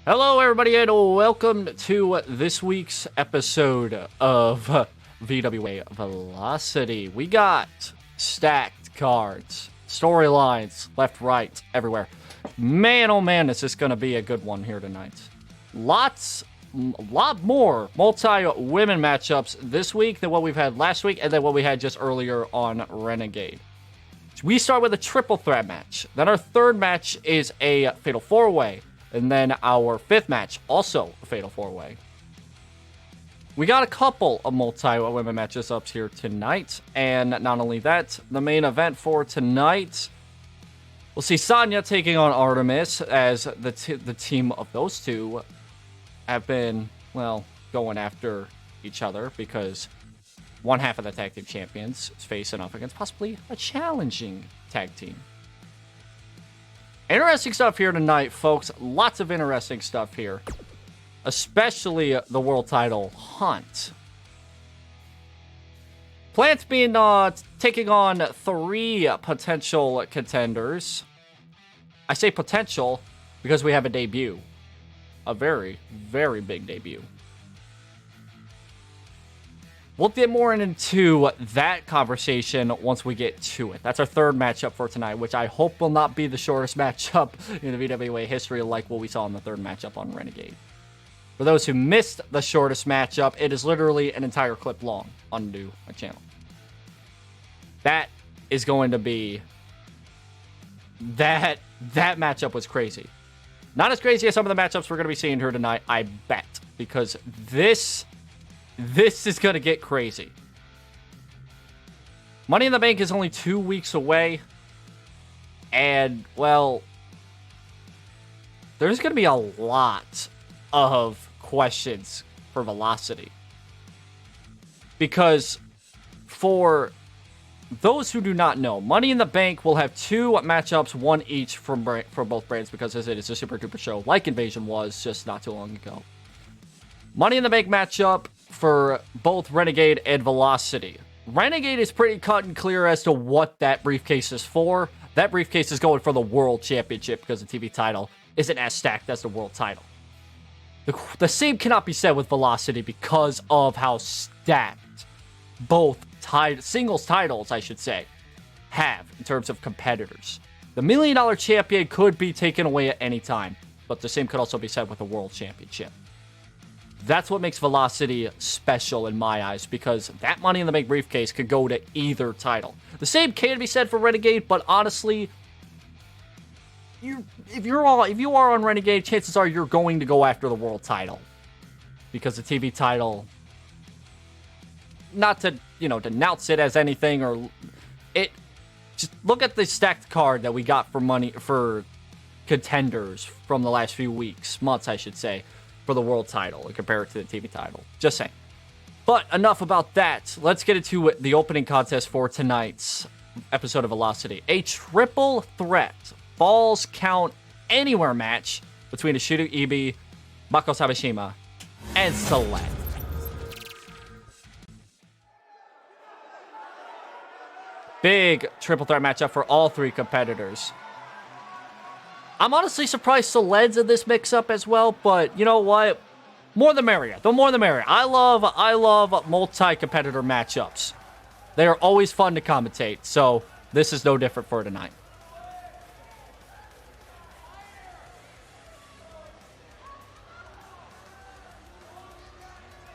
Hello, everybody, and welcome to this week's episode of VWA Velocity. We got stacked cards, storylines, left, right, everywhere. Man, oh man, is this going to be a good one here tonight. A lot more multi-women matchups this week than what we've had last week and then what we had just earlier on Renegade. We start with a triple threat match. Then our third match is a fatal four-way. And then our fifth match, also a fatal four-way. We got a couple of multi-women matches up here tonight. And not only that, the main event for tonight, we'll see Sanya taking on Artemis, as the team of those two have been, well, going after each other because one half of the tag team champions is facing off against possibly a challenging tag team. Interesting stuff here tonight, folks. Lots of interesting stuff here. Especially the world title hunt. Plant's been taking on 3 potential contenders. I say potential because we have a debut. A very, very big debut. We'll get more into that conversation once we get to it. That's our third matchup for tonight, which I hope will not be the shortest matchup in the VWA history like what we saw in the third matchup on Renegade. For those who missed the shortest matchup, it is literally an entire clip long on my channel. That is going to be... That matchup was crazy. Not as crazy as some of the matchups we're going to be seeing here tonight, I bet. Because this is going to get crazy. Money in the Bank is only 2 weeks away. And, well, there's going to be a lot of questions for Velocity. Because for those who do not know, Money in the Bank will have 2 matchups, one each for both brands, because as it is a super duper show, like Invasion was just not too long ago. Money in the Bank matchup for both Renegade and Velocity. Renegade is pretty cut and clear as to what that briefcase is for. That briefcase is going for the World Championship because the TV title isn't as stacked as the World title. The same cannot be said with Velocity because of how stacked both singles titles, I should say, have in terms of competitors. The $1 Million Champion could be taken away at any time, but the same could also be said with the World Championship. That's what makes Velocity special in my eyes, because that Money in the Bank briefcase could go to either title. The same can be said for Renegade, but honestly, if you are on Renegade, chances are you're going to go after the world title, because the TV title, not to denounce it as anything, or it, just look at the stacked card that we got for contenders from the last few months, I should say, for the world title and compare it to the TV title. Just saying. But enough about that. Let's get into the opening contest for tonight's episode of Velocity. A triple threat Falls Count Anywhere match between Ushio Ibi, Mako Smeshima, and Selen. Big triple threat matchup for all 3 competitors. I'm honestly surprised Selen's in this mix-up as well, but you know what? More the merrier. The more the merrier. I love multi-competitor matchups. They are always fun to commentate, so this is no different for tonight.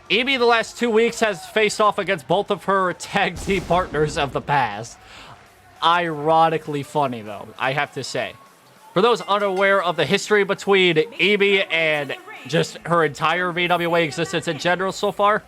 Ibi, the last 2 weeks, has faced off against both of her tag team partners of the past. Ironically funny, though, I have to say. For those unaware of the history between Ibi and just her entire VWA existence in general so far,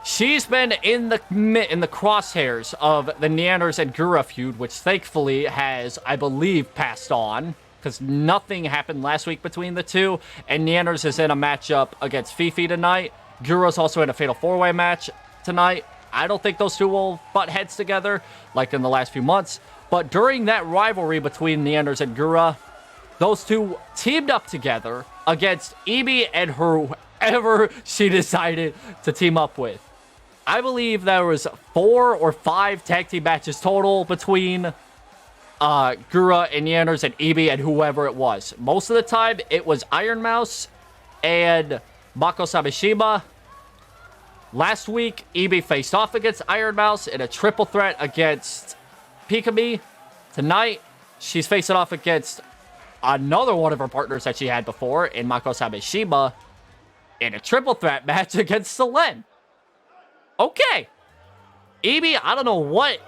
she's been in the crosshairs of the Nyanners and Gura feud, which thankfully has, I believe, passed on, because nothing happened last week between the two, and Nyanners is in a matchup against FeFe tonight. Gura's also in a fatal 4-way match tonight. I don't think those two will butt heads together like in the last few months. But during that rivalry between Nyanners and Gura, those two teamed up together against Ibi and whoever she decided to team up with. I believe there was 4 or 5 tag team matches total between Gura and Nyanners and Ibi and whoever it was. Most of the time, it was IronMouse and Mako Smeshima. Last week, Ibi faced off against IronMouse in a triple threat against Pikamee. Tonight, she's facing off against another one of her partners that she had before in Mako Smeshima in a triple threat match against Selen. Okay. Ibi, I don't know what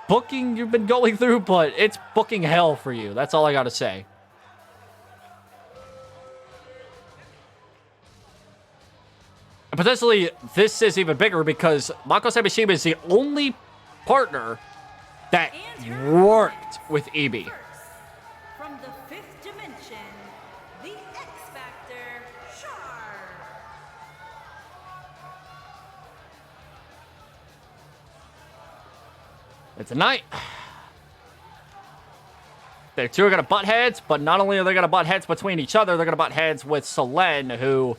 booking you've been going through, but it's booking hell for you. That's all I gotta say. And potentially, this is even bigger because Mako Smeshima is the only partner that worked with Ibi. From the fifth dimension, the X Factor, Char. And tonight, the two are going to butt heads, but not only are they going to butt heads between each other, they're going to butt heads with Selen, who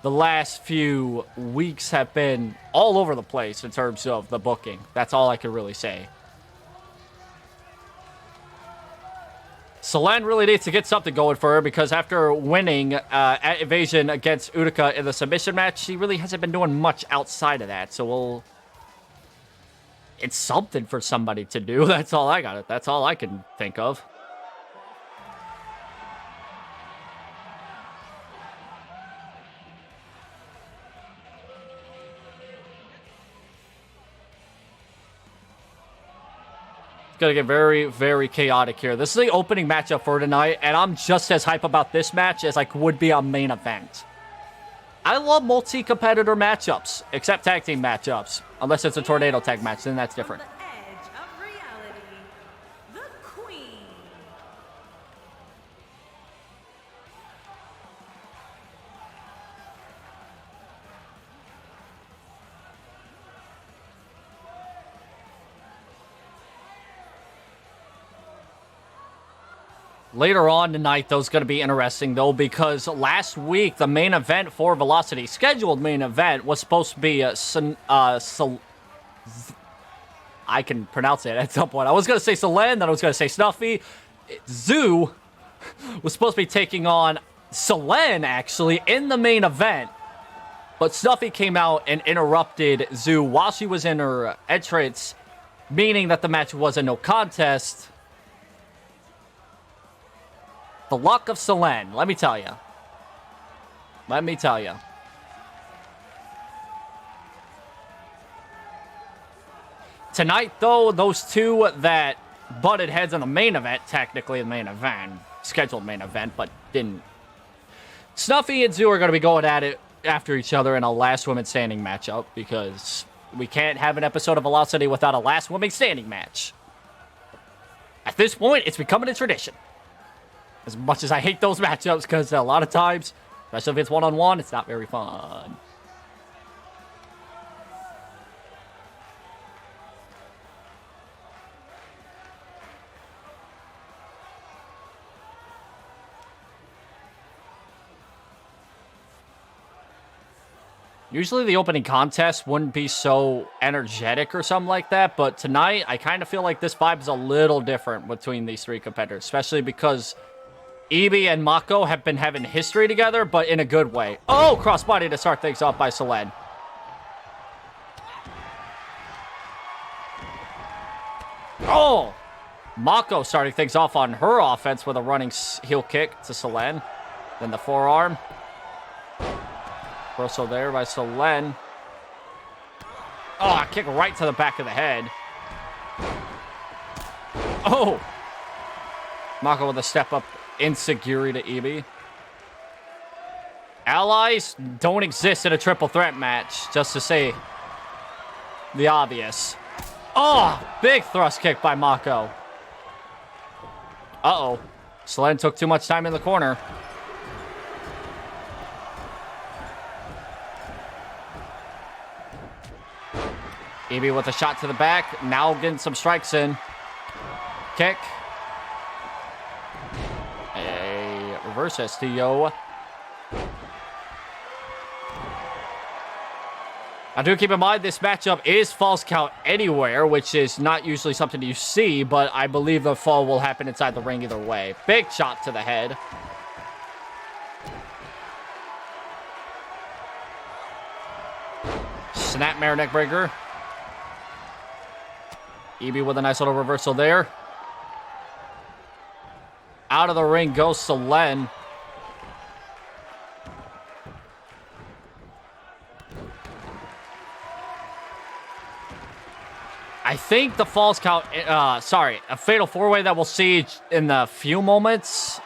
the last few weeks have been all over the place in terms of the booking. That's all I can really say. Selen really needs to get something going for her because after winning at Evasion against Utica in the submission match, she really hasn't been doing much outside of that. So it's something for somebody to do. That's all I got. That's all I can think of. Gonna get very, very chaotic here. This is the opening matchup for tonight, and I'm just as hype about this match as I would be on main event. I love multi-competitor matchups, except tag team matchups. Unless it's a tornado tag match, then that's different. On the edge of reality, the Queen. Later on tonight, though, is going to be interesting, though, because last week, the main event for Velocity, scheduled main event, was supposed to be I can pronounce it at some point. I was going to say Selen, then I was going to say Snuffy. Zoo was supposed to be taking on Selen, actually, in the main event. But Snuffy came out and interrupted Zoo while she was in her entrance, meaning that the match was a no contest. The luck of Selen, let me tell you. Let me tell you. Tonight, though, those two that butted heads in the main event, technically the main event, scheduled main event, but didn't. Snuffy and Zoo are going to be going at it after each other in a last woman standing matchup because we can't have an episode of Velocity without a last woman standing match. At this point, it's becoming a tradition. As much as I hate those matchups, because a lot of times, especially if it's one-on-one, it's not very fun. Usually the opening contest wouldn't be so energetic or something like that, but tonight, I kind of feel like this vibe is a little different between these three competitors, especially because Ibi and Mako have been having history together, but in a good way. Oh, crossbody to start things off by Selen. Oh! Mako starting things off on her offense with a running heel kick to Selen. Then the forearm. Also there by Selen. Oh, a kick right to the back of the head. Oh! Mako with a step up Insecurity to Ibi. Allies don't exist in a triple threat match, just to say the obvious. Oh, big thrust kick by Mako. Uh-oh. Selen took too much time in the corner. Ibi with a shot to the back. Now getting some strikes in. Kick. Reverse STO. I do keep in mind this matchup is false count anywhere, which is not usually something you see, but I believe the fall will happen inside the ring either way. Big shot to the head. Snapmare neckbreaker. EB with a nice little reversal there. Out of the ring goes Selen. I think the falls count, a fatal four-way that we'll see in the few moments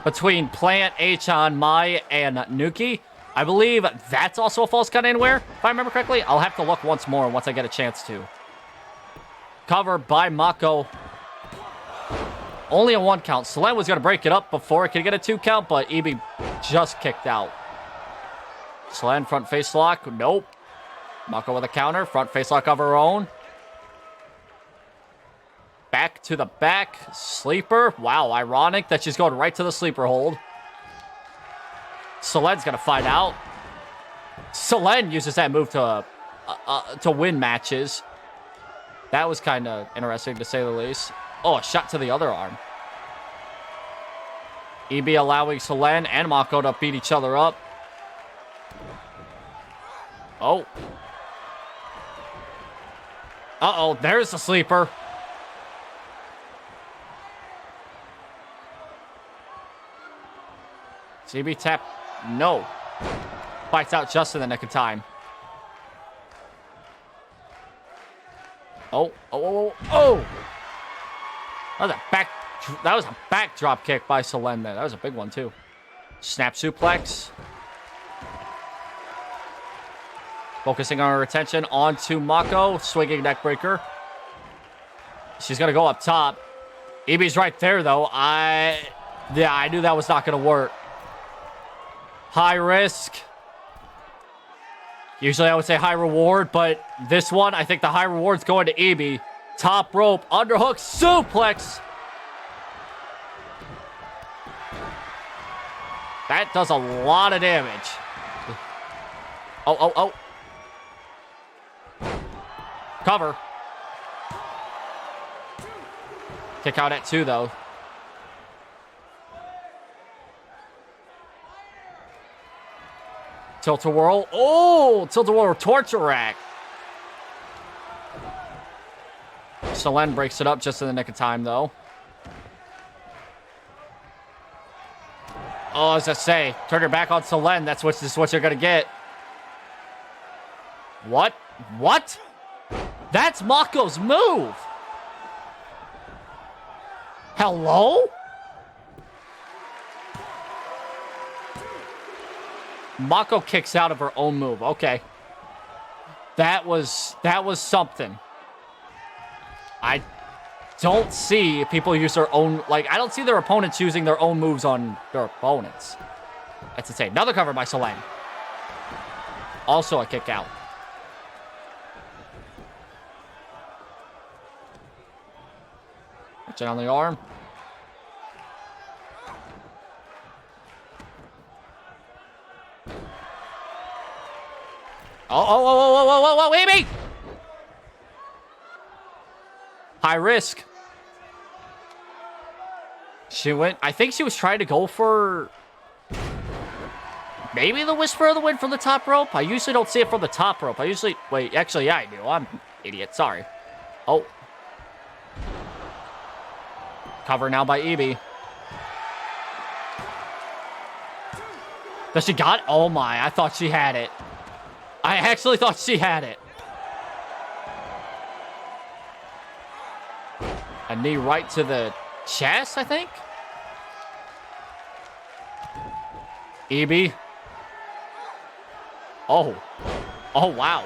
between Plant, Achan, Mai, and Nunki. I believe that's also a false count anywhere, if I remember correctly. I'll have to look once more once I get a chance to. Cover by Mako. Only a 1 count. Selen was going to break it up before it could get a 2 count, but EB just kicked out. Selen front face lock. Nope. Mako with a counter. Front face lock of her own. Back to the back. Sleeper. Wow, ironic that she's going right to the sleeper hold. Selen's going to find out. Selen uses that move to win matches. That was kind of interesting, to say the least. Oh, a shot to the other arm. EB allowing Selen and Mako to beat each other up. Oh. Uh-oh, there's the sleeper. CB tap. No. Fights out just in the nick of time. Oh, oh, oh, oh, oh. That was a backdrop kick by Selen there. That was a big one, too. Snap suplex. Focusing on her attention onto Mako. Swinging neckbreaker. She's going to go up top. EB's right there, though. I knew that was not going to work. High risk. Usually I would say high reward, but this one, I think the high reward's going to EB. Top rope, underhook, suplex. That does a lot of damage. Oh, oh, oh. Cover. Kick out at 2, though. Tilt-a-whirl. Oh, tilt-a-whirl torture rack. Selen breaks it up just in the nick of time, though. Oh, as I say, turn your back on Selen. That's what you're going to get. What? What? That's Mako's move. Hello? Mako kicks out of her own move. Okay. That was something. I don't see people use their own, like, I don't see their opponents using their own moves on their opponents. That's insane. Another cover by Selen. Also a kick out. Watch it on the arm. Oh, oh, oh, oh, oh, oh, oh, Amy! High risk. She went, I think she was trying to go for maybe the Whisper of the Wind from the top rope. I usually don't see it from the top rope. Wait, actually, yeah, I do. I'm an idiot. Sorry. Oh. Cover now by EB. Does she got it? Oh my, I thought she had it. I actually thought she had it. A knee right to the chest, I think. EB. Oh. Oh, wow.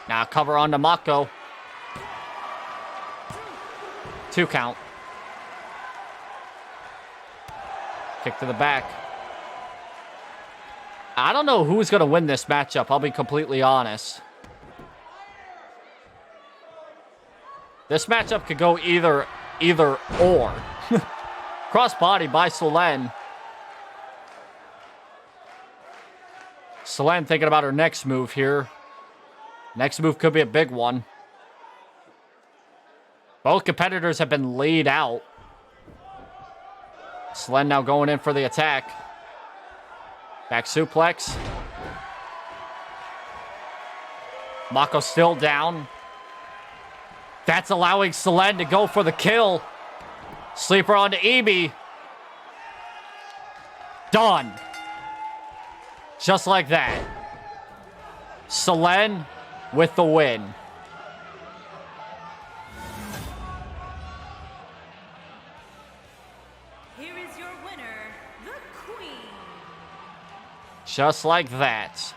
Now cover on to Mako. 2 count. Kick to the back. I don't know who's going to win this matchup. I'll be completely honest. This matchup could go either or. Crossbody by Selen. Selen thinking about her next move here. Next move could be a big one. Both competitors have been laid out. Selen now going in for the attack. Back suplex. Mako still down. That's allowing Selen to go for the kill. Sleeper onto Ebi. Done. Just like that. Selen with the win. Here is your winner, the Queen. Just like that.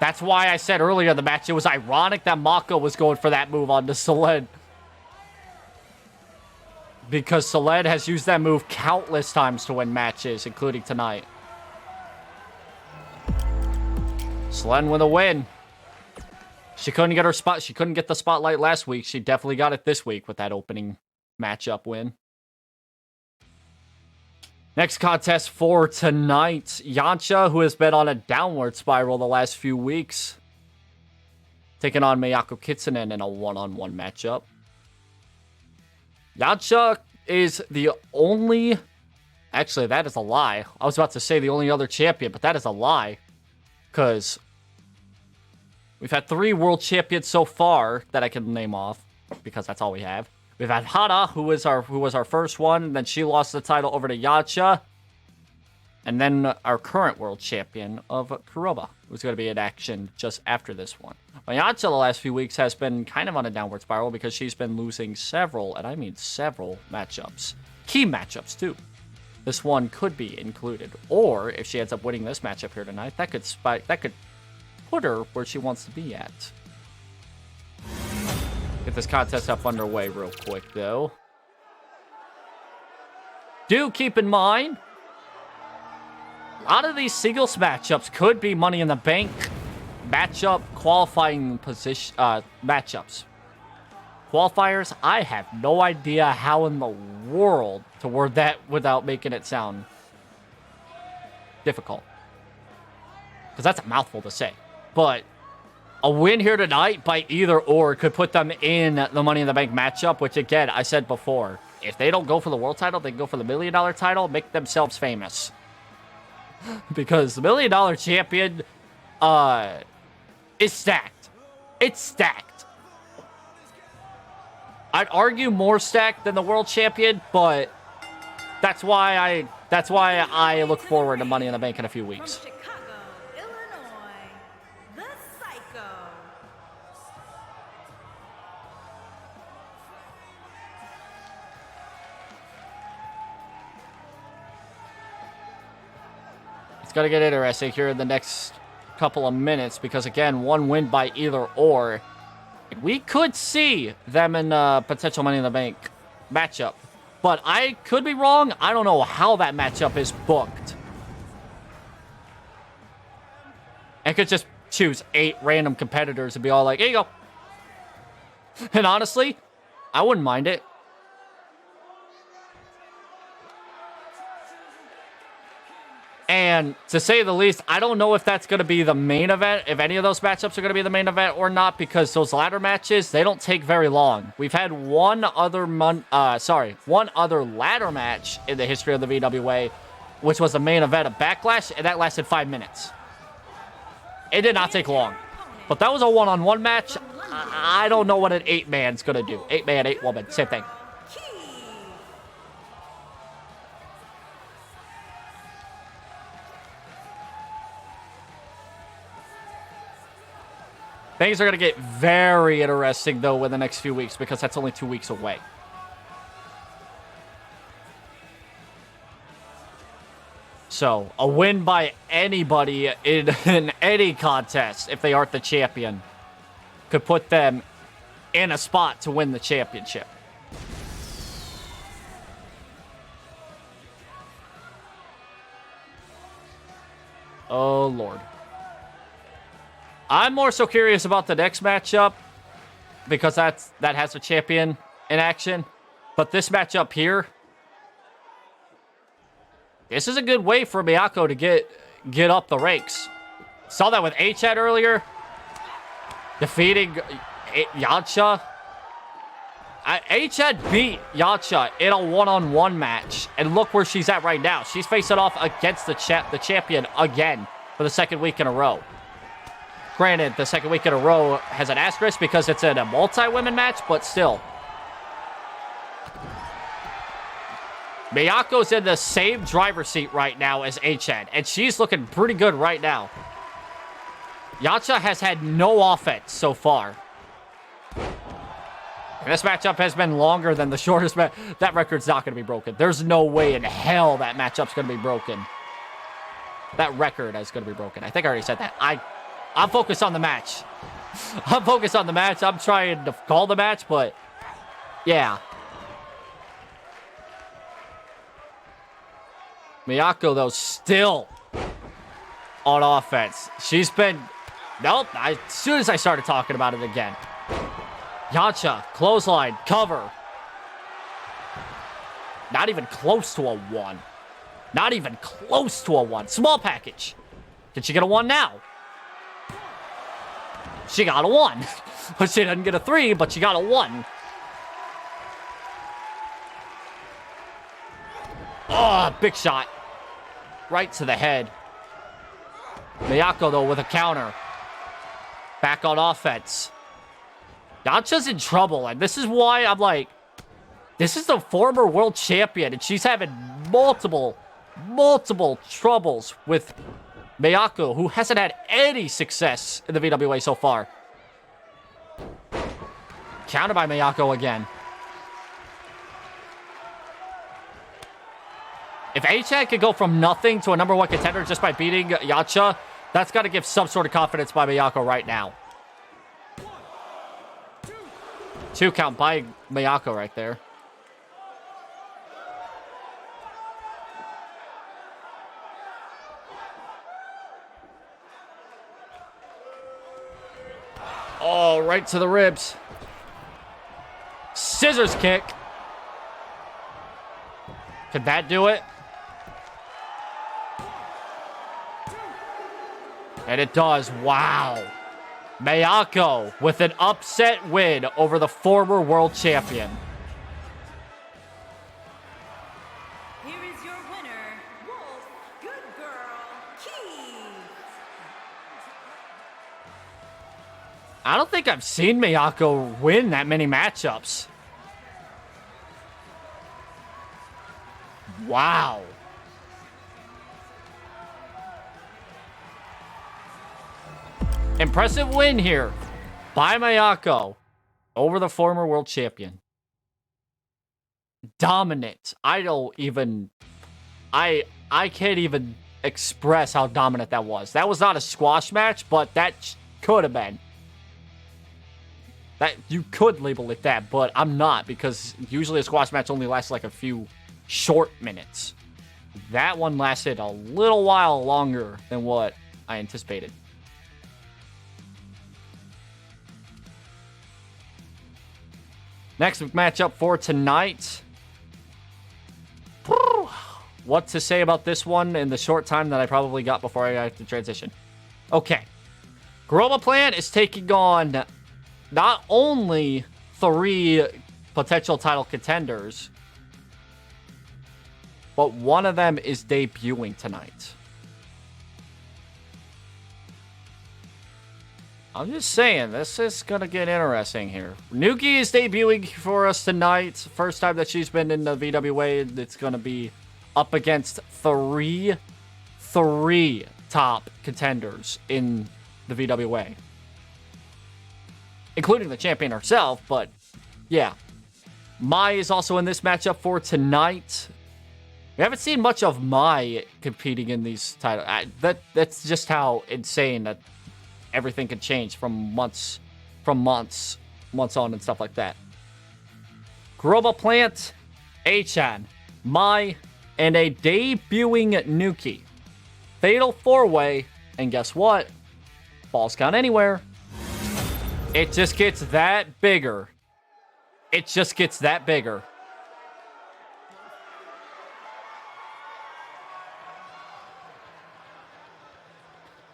That's why I said earlier in the match, it was ironic that Mako was going for that move onto Selen. Because Selen has used that move countless times to win matches, including tonight. Selen with a win. She couldn't get her spot. She couldn't get the spotlight last week. She definitely got it this week with that opening matchup win. Next contest for tonight. Yancha, who has been on a downward spiral the last few weeks, taking on Mayako Kitsune in a one-on-one matchup. Yancha is the only... Actually, that is a lie. I was about to say the only other champion, but that is a lie. Because we've had 3 world champions so far that I can name off, because that's all we have. We've had Hana, who was our first one, and then she lost the title over to Yancha. And then our current world champion of Kuroba, who's going to be in action just after this one. But Yancha the last few weeks has been kind of on a downward spiral because she's been losing several, and I mean several matchups. Key matchups, too. This one could be included. Or, if she ends up winning this matchup here tonight, that could put her where she wants to be at. Get this contest up underway real quick, though. Do keep in mind, a lot of these singles matchups could be Money in the Bank matchup qualifying position matchups. Qualifiers, I have no idea how in the world to word that without making it sound difficult. Because that's a mouthful to say. But a win here tonight by either or could put them in the Money in the Bank matchup, which again, I said before, if they don't go for the world title, they can go for the $1 million title, make themselves famous. Because the $1 million champion is stacked. It's stacked. I'd argue more stacked than the world champion, but that's why I look forward to Money in the Bank in a few weeks. From Chicago, Illinois, the Psycho. It's going to get interesting here in the next couple of minutes because, again, one win by either or. We could see them in a potential Money in the Bank matchup. But I could be wrong. I don't know how that matchup is booked. I could just choose 8 random competitors and be all like, here you go. And honestly, I wouldn't mind it. And to say the least, I don't know if that's going to be the main event, if any of those matchups are going to be the main event or not, because those ladder matches, they don't take very long. We've had one other ladder match in the history of the VWA, which was the main event of Backlash, and that lasted 5 minutes. It did not take long. But that was a one-on-one match. I don't know what an 8-man's going to do. 8-man, 8-woman, same thing. Things are going to get very interesting, though, in the next few weeks, because that's only 2 weeks away. So, a win by anybody in any contest, if they aren't the champion, could put them in a spot to win the championship. Oh, Lord. I'm more so curious about the next matchup because that has a champion in action. But this matchup here, this is a good way for Mayako to get up the ranks. Saw that with H-Head earlier. Defeating Yancha. H-Head beat Yancha in a one-on-one match. And look where she's at right now. She's facing off against the champion again for the second week in a row. Granted, the second week in a row has an asterisk because it's in a multi-women match, but still. Mayako's in the same driver's seat right now as H-Head, and she's looking pretty good right now. Yancha has had no offense so far. And this matchup has been longer than the shortest match. That record's not going to be broken. There's no way in hell that matchup's going to be broken. That record is going to be broken. I think I already said that. I'm focused on the match. I'm focused on the match. I'm trying to call the match, but yeah. Mayako, though, still on offense. She's been... Nope. As soon as I started talking about it again. Yancha, clothesline, cover. Not even close to a 1. Not even close to a 1. Small package. Did she get a 1 now? She got a 1. She didn't get a 3, but she got a 1. Oh, big shot. Right to the head. Mayako, though, with a counter. Back on offense. Yancha's in trouble, and this is why I'm like, this is the former world champion, and she's having multiple troubles with Mayako, who hasn't had any success in the VWA so far. Countered by Mayako again. If H-Head could go from nothing to a #1 contender just by beating Yancha, that's got to give some sort of confidence by Mayako right now. 2 count by Mayako right there. Oh, right to the ribs. Scissors kick. Could that do it? And it does. Wow. Mayako with an upset win over the former world champion. Here is your winner, Wolf Good Girl Keith. I don't think I've seen Mayako win that many matchups. Wow. Impressive win here by Mayako over the former world champion. Dominant. I can't even express how dominant that was. That was not a squash match, but that could have been. That you could label it that, but I'm not, because usually a squash match only lasts like a few short minutes. That one lasted a little while longer than what I anticipated. Next matchup for tonight. What to say about this one in the short time that I probably got before I had to transition. Okay. Kuroba Plant is taking on not only 3 potential title contenders, but one of them is debuting tonight. I'm just saying, this is going to get interesting here. Nunki is debuting for us tonight. First time that she's been in the VWA. It's going to be up against 3 top contenders in the VWA. Including the champion herself, but yeah. Mai is also in this matchup for tonight. We haven't seen much of Mai competing in these titles. That's just how insane that everything can change from months on and stuff like that. Kuroba Plant, Achan, Mai, and a debuting Nunki. Fatal 4-way, and guess what? Falls count anywhere. It just gets that bigger. It just gets that bigger.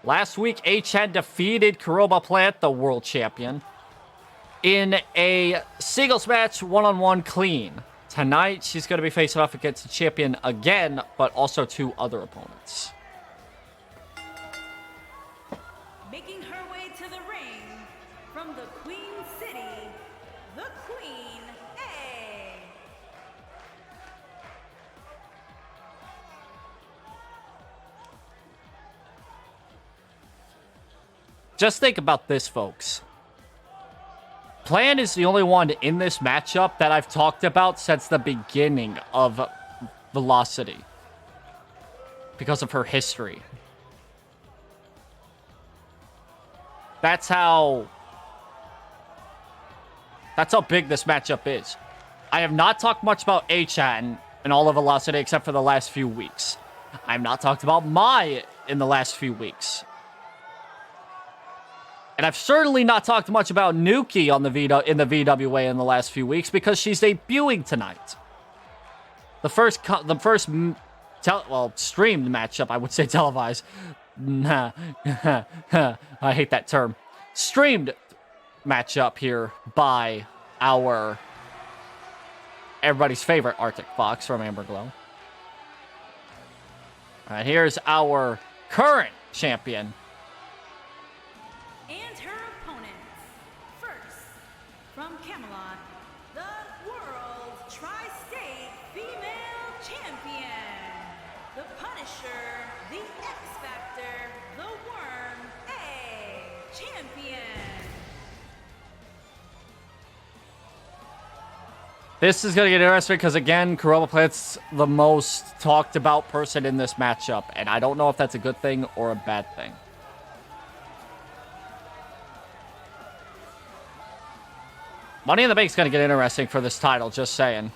Last week, HN defeated Kuroba Plant, the world champion, in a singles match, one-on-one clean. Tonight, she's going to be facing off against the champion again, but also 2 other opponents. Making her way to the ring from the Queen City, the Queen A. Just think about this, folks. Plan is the only one in this matchup that I've talked about since the beginning of Velocity. Because of her history. That's how big this matchup is. I have not talked much about HN in all of Velocity except for the last few weeks. I have not talked about Mai in the last few weeks. And I've certainly not talked much about Nunki on the VWA in the last few weeks because she's debuting tonight. The first streamed matchup, I would say televised. I hate that term. Streamed matchup here by everybody's favorite Arctic Fox from Amberglow. All right, here's our current champion. And her opponents. First, from Camelot, the World Tri-State Female Champion, the Punisher, the X-Factor, the Worm A Champion. This is going to get interesting because, again, Kuroba Plant's the most talked about person in this matchup, and I don't know if that's a good thing or a bad thing. Money in the Bank's going to get interesting for this title, just saying.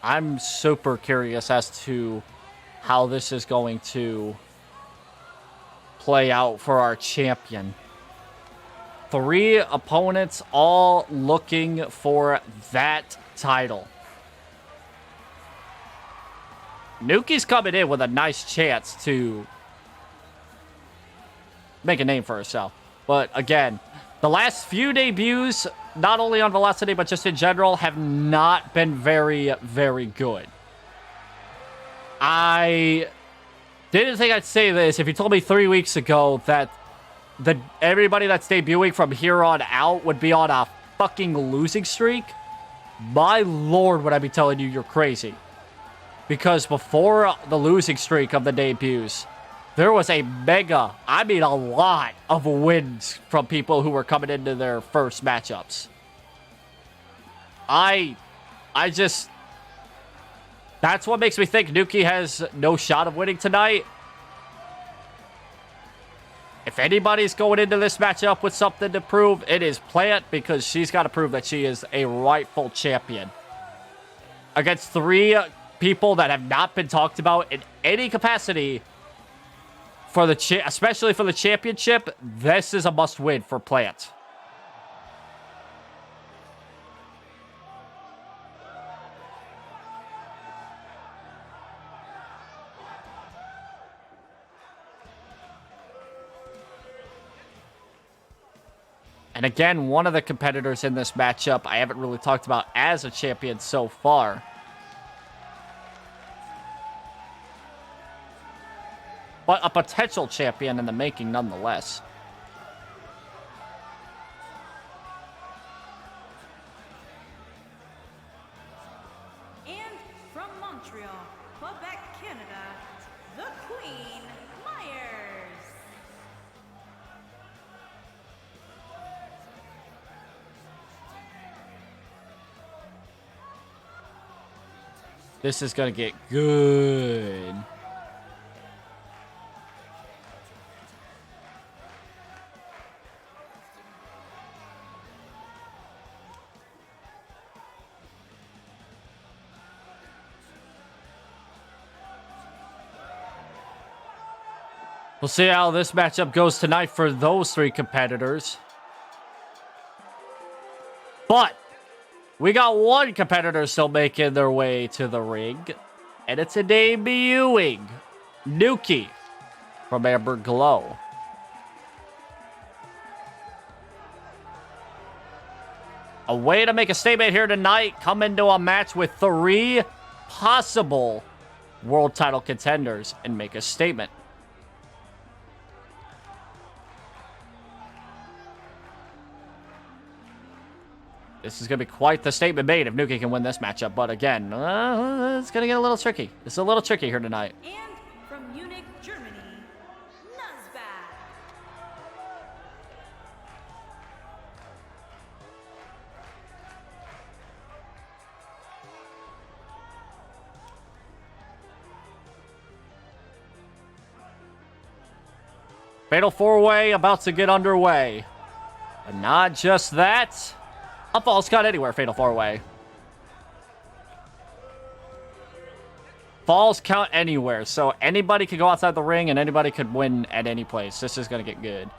I'm super curious as to how this is going to play out for our champion. 3 opponents all looking for that title. Nunki's coming in with a nice chance to make a name for herself. But again, the last few debuts, not only on Velocity, but just in general, have not been very, very good. I didn't think I'd say this if you told me 3 weeks ago that everybody that's debuting from here on out would be on a fucking losing streak. My lord, would I be telling you you're crazy. Because before the losing streak of the debuts, there was a lot of wins from people who were coming into their first matchups. That's what makes me think Nunki has no shot of winning tonight. If anybody's going into this matchup with something to prove, it is Plant, because she's got to prove that she is a rightful champion. Against 3 people that have not been talked about in any capacity for especially for the championship, this is a must-win for Plant. And again, one of the competitors in this matchup I haven't really talked about as a champion so far. But a potential champion in the making nonetheless. And from Montreal, Quebec, Canada, the Queen Myers. This is going to get good. We'll see how this matchup goes tonight for those 3 competitors. But we got one competitor still making their way to the ring. And it's a debuting Nunki from Amber Glow. A way to make a statement here tonight. Come into a match with 3 possible world title contenders and make a statement. This is going to be quite the statement made if Nunki can win this matchup. But again, it's going to get a little tricky. It's a little tricky here tonight. And from Munich, Germany, Nuzbak. Fatal 4-way about to get underway. But not just that. A falls count anywhere, Fatal 4-way. Falls count anywhere, so anybody could go outside the ring and anybody could win at any place. This is going to get good.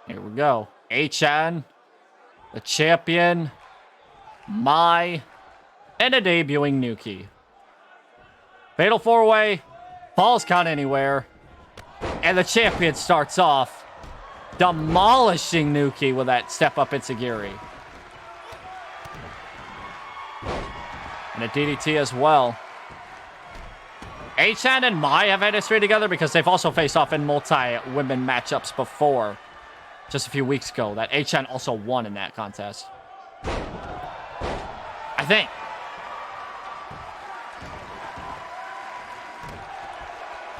Here we go. Achan, the champion, Mai, and a debuting Nunki. Fatal 4-way, falls count anywhere, and the champion starts off demolishing Nunki with that step up enziguri. And a DDT as well. Achan and Mai have had history together because they've also faced off in multi-women matchups before. Just a few weeks ago, that Achan also won in that contest. I think.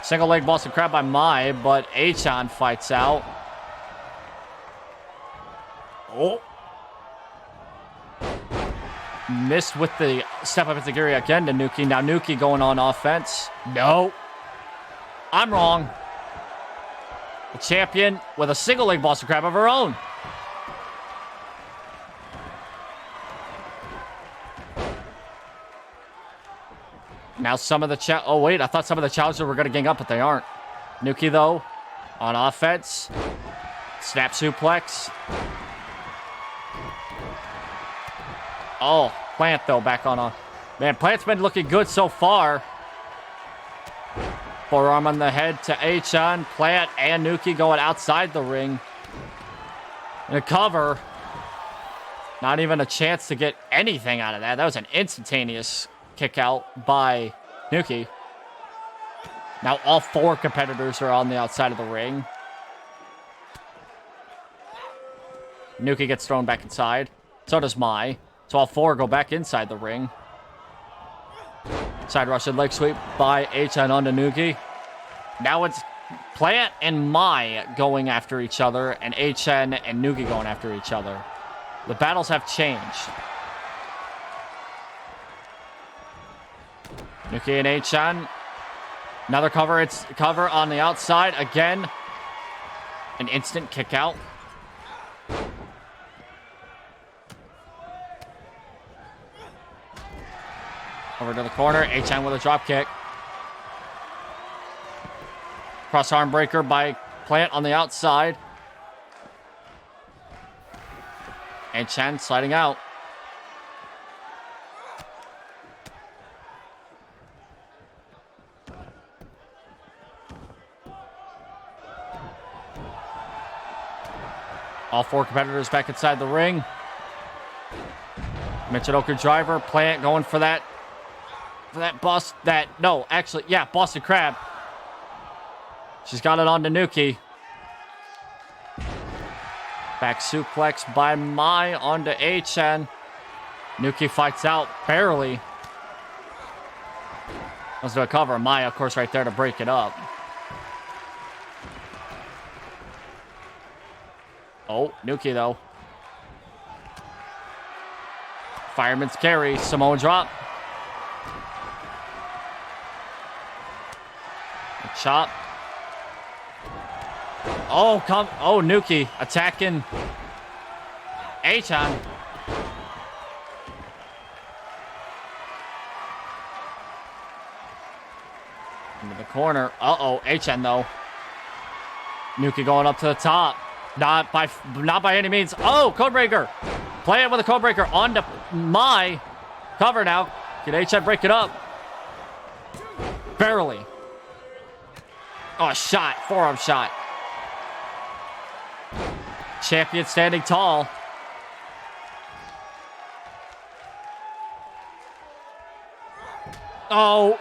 Single leg Boston Crab by Mai, but Achan fights out. Oh. Missed with the step up enziguri again to Nunki. Now Nunki going on offense. No. I'm wrong. The champion with a single leg Boston Crab of her own. Now some of the oh wait, I thought some of the challengers were going to gang up, but they aren't. Nunki though, on offense. Snap suplex. Oh, Plant though back on a... Man, Plant's been looking good so far. Forearm on the head to Achan. Plant and Nunki going outside the ring. And a cover. Not even a chance to get anything out of that. That was an instantaneous kick out by Nunki. Now all 4 competitors are on the outside of the ring. Nunki gets thrown back inside. So does Mai. So all 4 go back inside the ring. Side Russian leg sweep by Achan onto Nunki. Now it's Plant and Mai going after each other, and Achan and Nunki going after each other. The battles have changed. Nunki and Achan. Another cover. It's cover on the outside. Again, an instant kick out. Over to the corner. Achan with a drop kick. Cross arm breaker by Plant on the outside. Achan sliding out. All 4 competitors back inside the ring. Michinoku driver. Plant going for that. Boston Crab. She's got it on to Nunki. Back suplex by Mai onto Achan. Nunki fights out barely. Let's do a cover. Mai, of course, right there to break it up. Oh, Nunki though. Fireman's carry. Samoan drop. A chop. Oh, Nunki attacking Achan. Into the corner. Uh-oh, HN though. Nunki going up to the top. Not by any means. Oh, Codebreaker. Play it with a Codebreaker onto Mai. Cover now. Can HN break it up? Barely. Oh, shot. Forearm shot. Champion standing tall. Oh.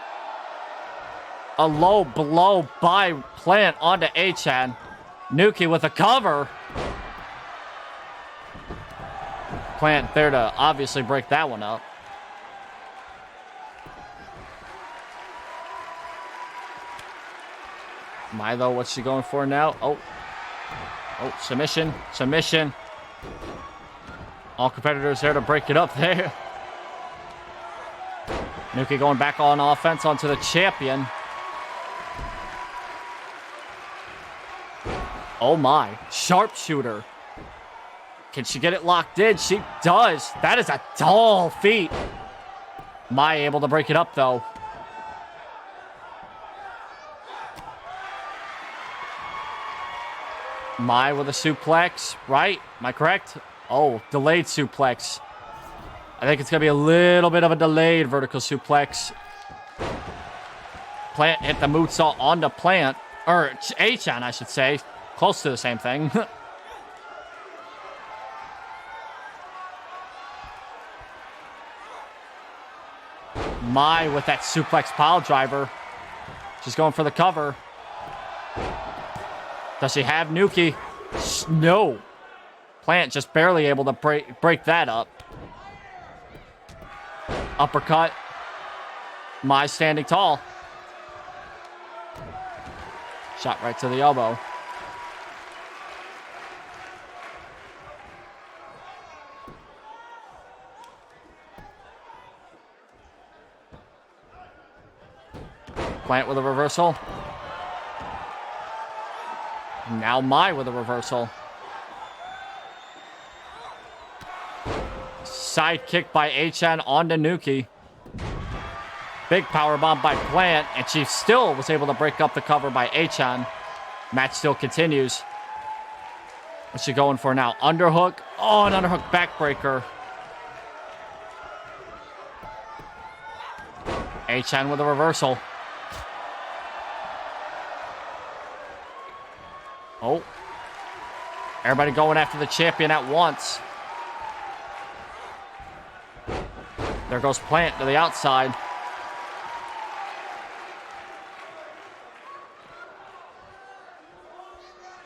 A low blow by Plant onto HN. Nunki with a cover. Plant there to obviously break that one up. Mai, though, what's she going for now? Oh, submission. All competitors there to break it up there. Nunki going back on offense onto the champion. Oh my, sharpshooter. Can she get it locked in? She does. That is a tall feat. Mai able to break it up though. Mai with a suplex, right? Am I correct? Oh, delayed suplex. I think it's going to be a little bit of a delayed vertical suplex. Plant hit the moonsault onto Plant. Or H-on, I should say. Close to the same thing. Mai with that suplex pile driver. She's going for the cover. Does she have Nunki? No. Plant just barely able to break that up. Uppercut. Mai standing tall. Shot right to the elbow. Plant with a reversal. Now Mai with a reversal. Side kick by HN onto Nunki. Big power bomb by Plant, and she still was able to break up the cover by HN. Match still continues. What's she going for now? Underhook. Oh, an underhook backbreaker. HN with a reversal. Oh. Everybody going after the champion at once. There goes Plant to the outside.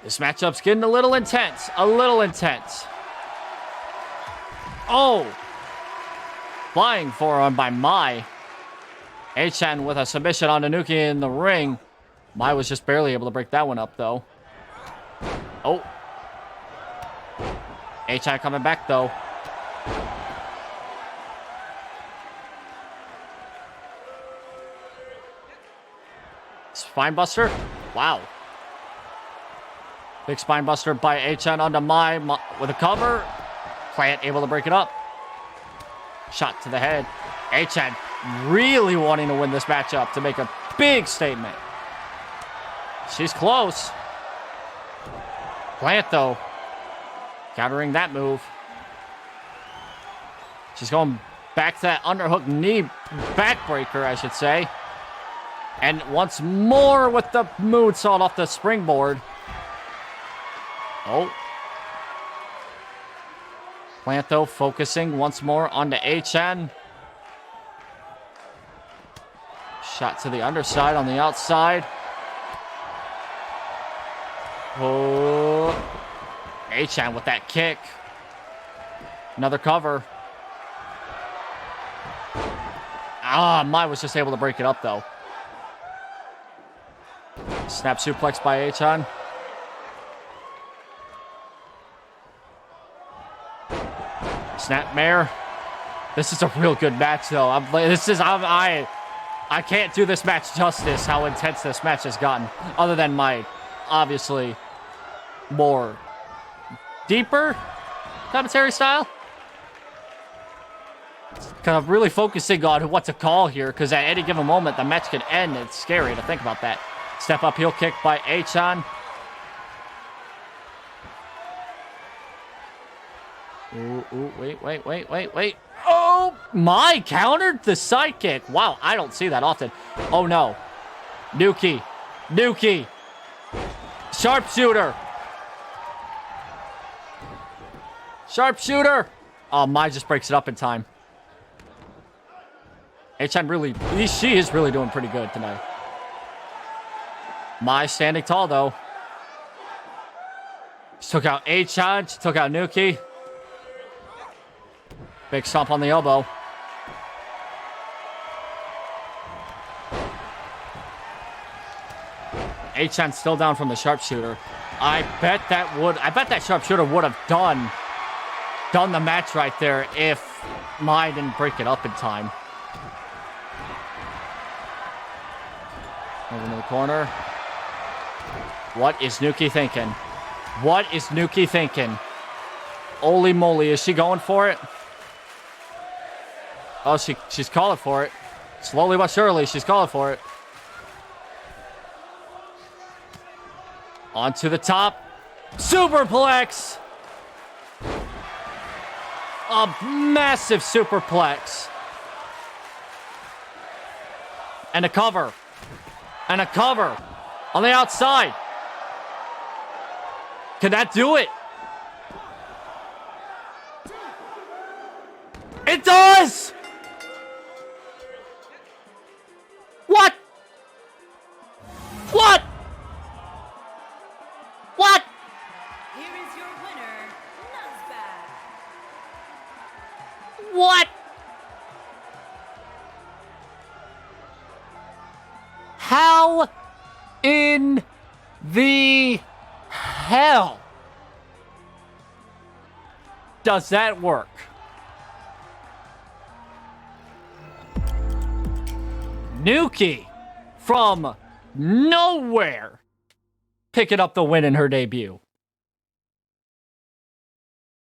This matchup's getting a little intense. Oh! Flying forearm by Mai. HN with a submission on Nunki in the ring. Mai was just barely able to break that one up, though. Oh. HN coming back, though. Spinebuster. Wow. Big spinebuster by HN onto Mai with a cover. Plant able to break it up. Shot to the head. HN really wanting to win this matchup to make a big statement. She's close. Plant, though, countering that move. She's going back to that underhook knee backbreaker, I should say. And once more with the moonsault off the springboard. Oh. Plant, though, focusing once more onto HN. Shot to the underside on the outside. Oh. HN with that kick. Another cover. Ah, Mai was just able to break it up, though. Snap suplex by HN. Snapmare. This is a real good match, though. I can't do this match justice, how intense this match has gotten. Other than my, obviously, more deeper commentary style. Because I'm really focusing on what to call here, because at any given moment, the match can end. It's scary to think about that. Step up heel kick by Achan. Ooh, wait. Oh, Mai countered the sidekick. Wow, I don't see that often. Oh, no. Nunki. Sharpshooter. Oh, Mai just breaks it up in time. Achan really, she is really doing pretty good tonight. Mai standing tall, though. She took out Achan. She took out Nunki. Big stomp on the elbow. Achan's still down from the sharpshooter. I bet that sharpshooter would have done the match right there if Mai didn't break it up in time. Over to the corner. What is Nunki thinking? Holy moly, is she going for it? Oh, she's calling for it. Slowly but surely, she's calling for it. Onto the top. Superplex! A massive superplex. And a cover. On the outside. Can that do it? It does! What? Here is your winner, Nuzbag. What? How in the hell does that work? Nunki from nowhere picking up the win in her debut.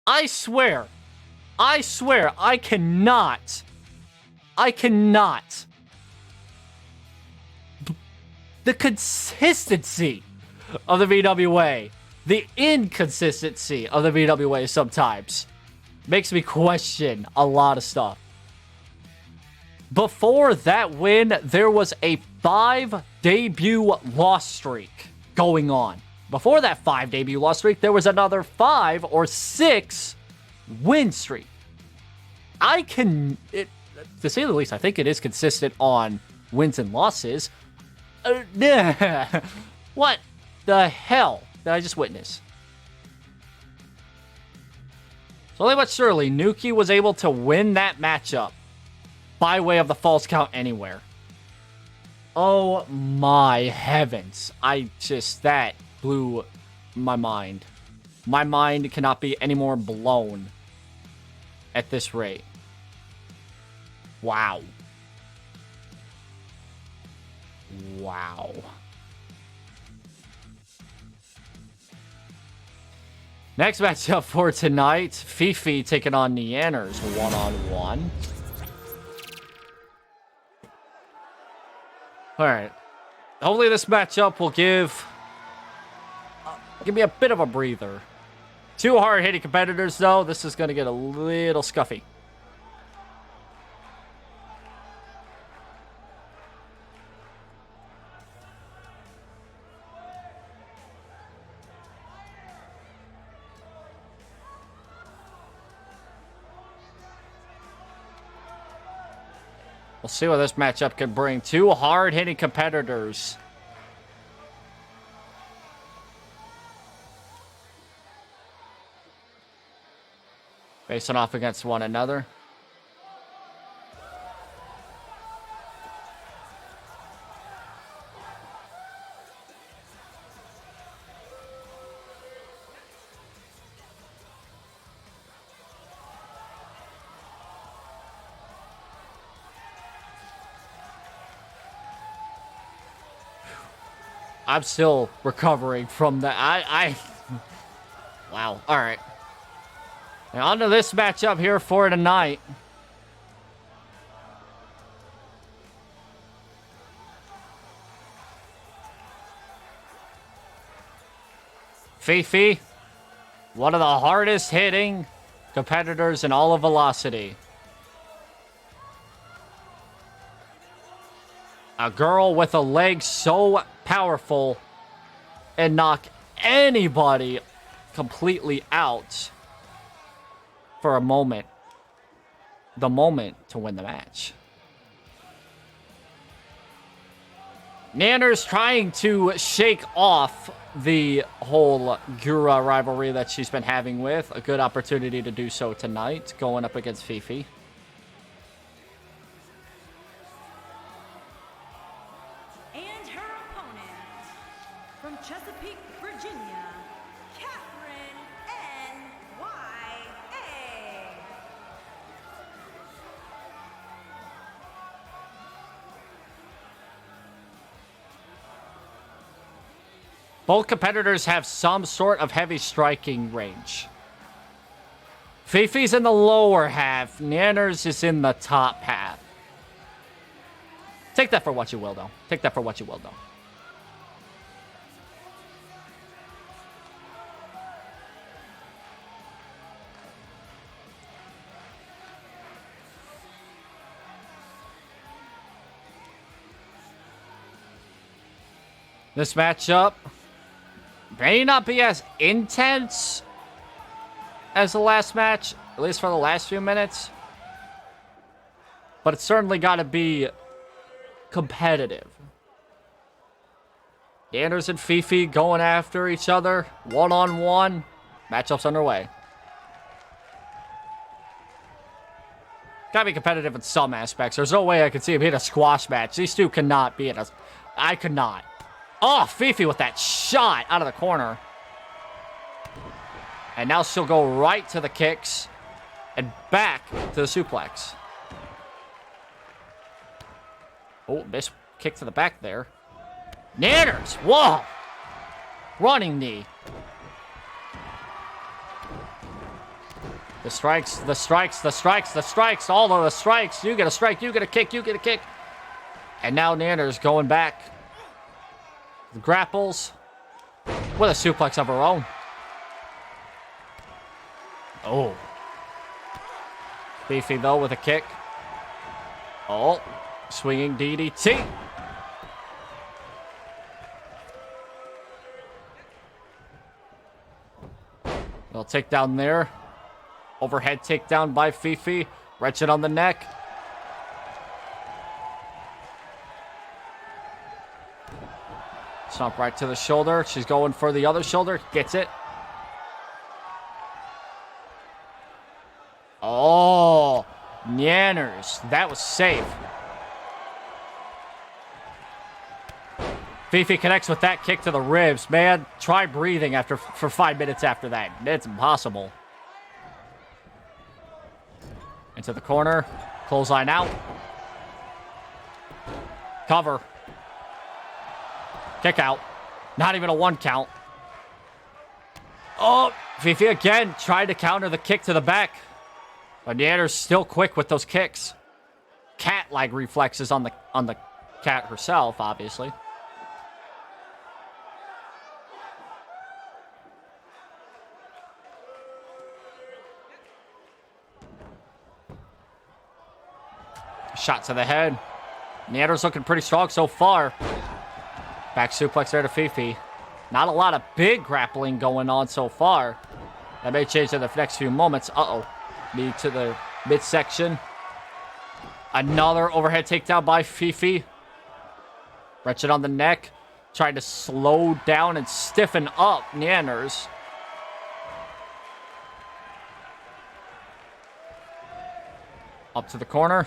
I swear, I cannot. The consistency of the VWA, the inconsistency of the VWA sometimes makes me question a lot of stuff. Before that win, there was a 5 debut loss streak going on. Before that 5 debut loss streak, there was another 5 or 6 win streak. To say the least, I think it is consistent on wins and losses. What the hell did I just witness? Slowly but surely, Nunki was able to win that matchup by way of the false count anywhere. Oh my heavens. That blew my mind. My mind cannot be any more blown at this rate. Wow. Next matchup for tonight, FeFe taking on Nyanners one-on-one. Alright. Hopefully this matchup will give me a bit of a breather. 2 hard-hitting competitors, though. This is going to get a little scuffy. We'll see what this matchup can bring. 2 hard-hitting competitors. Facing off against one another. I'm still recovering from that. Wow. All right. Now on to this matchup here for tonight. FeFe, one of the hardest hitting competitors in all of Velocity. A girl with a leg so powerful and knock anybody completely out for a moment. The moment to win the match. Nyanners trying to shake off the whole Gura rivalry that she's been having with. A good opportunity to do so tonight, going up against FeFe. And her opponent, from Chesapeake, Virginia, NYA. Both competitors have some sort of heavy striking range. FeFe's in the lower half. Nyanners is in the top half. Take that for what you will, though. Take that for what you will, though. This matchup may not be as intense as the last match, at least for the last few minutes. But it's certainly got to be competitive. Nyanners and FeFe going after each other, one-on-one. Matchup's underway. Gotta be competitive in some aspects. There's no way I could see him hit a squash match. These two cannot be in a... I could not. Oh, FeFe with that shot out of the corner. And now she'll go right to the kicks and back to the suplex. Oh, miss kick to the back there. Nyanners, whoa! Running knee. The strikes, the strikes, the strikes, the strikes, all of the strikes. You get a strike, you get a kick, you get a kick. And now Nyanners going back. The grapples with a suplex of her own. Oh. FeFe, though, with a kick. Oh. Swinging DDT. Little takedown there. Overhead takedown by FeFe. Wrenching on the neck. Stomp right to the shoulder. She's going for the other shoulder. Gets it. Oh, Nyanners. That was safe. FeFe connects with that kick to the ribs. Man, try breathing for 5 minutes after that. It's impossible. Into the corner. Clothesline out. Cover. Kick out. Not even a 1 count. Oh, FeFe again tried to counter the kick to the back. But Nyanners still quick with those kicks. Cat-like reflexes on the cat herself, obviously. Shot to the head. Nyanners looking pretty strong so far. Back suplex there to FeFe. Not a lot of big grappling going on so far. That may change in the next few moments. Uh-oh. Knee to the midsection. Another overhead takedown by FeFe. Wrenching on the neck. Trying to slow down and stiffen up Nyanners. Up to the corner.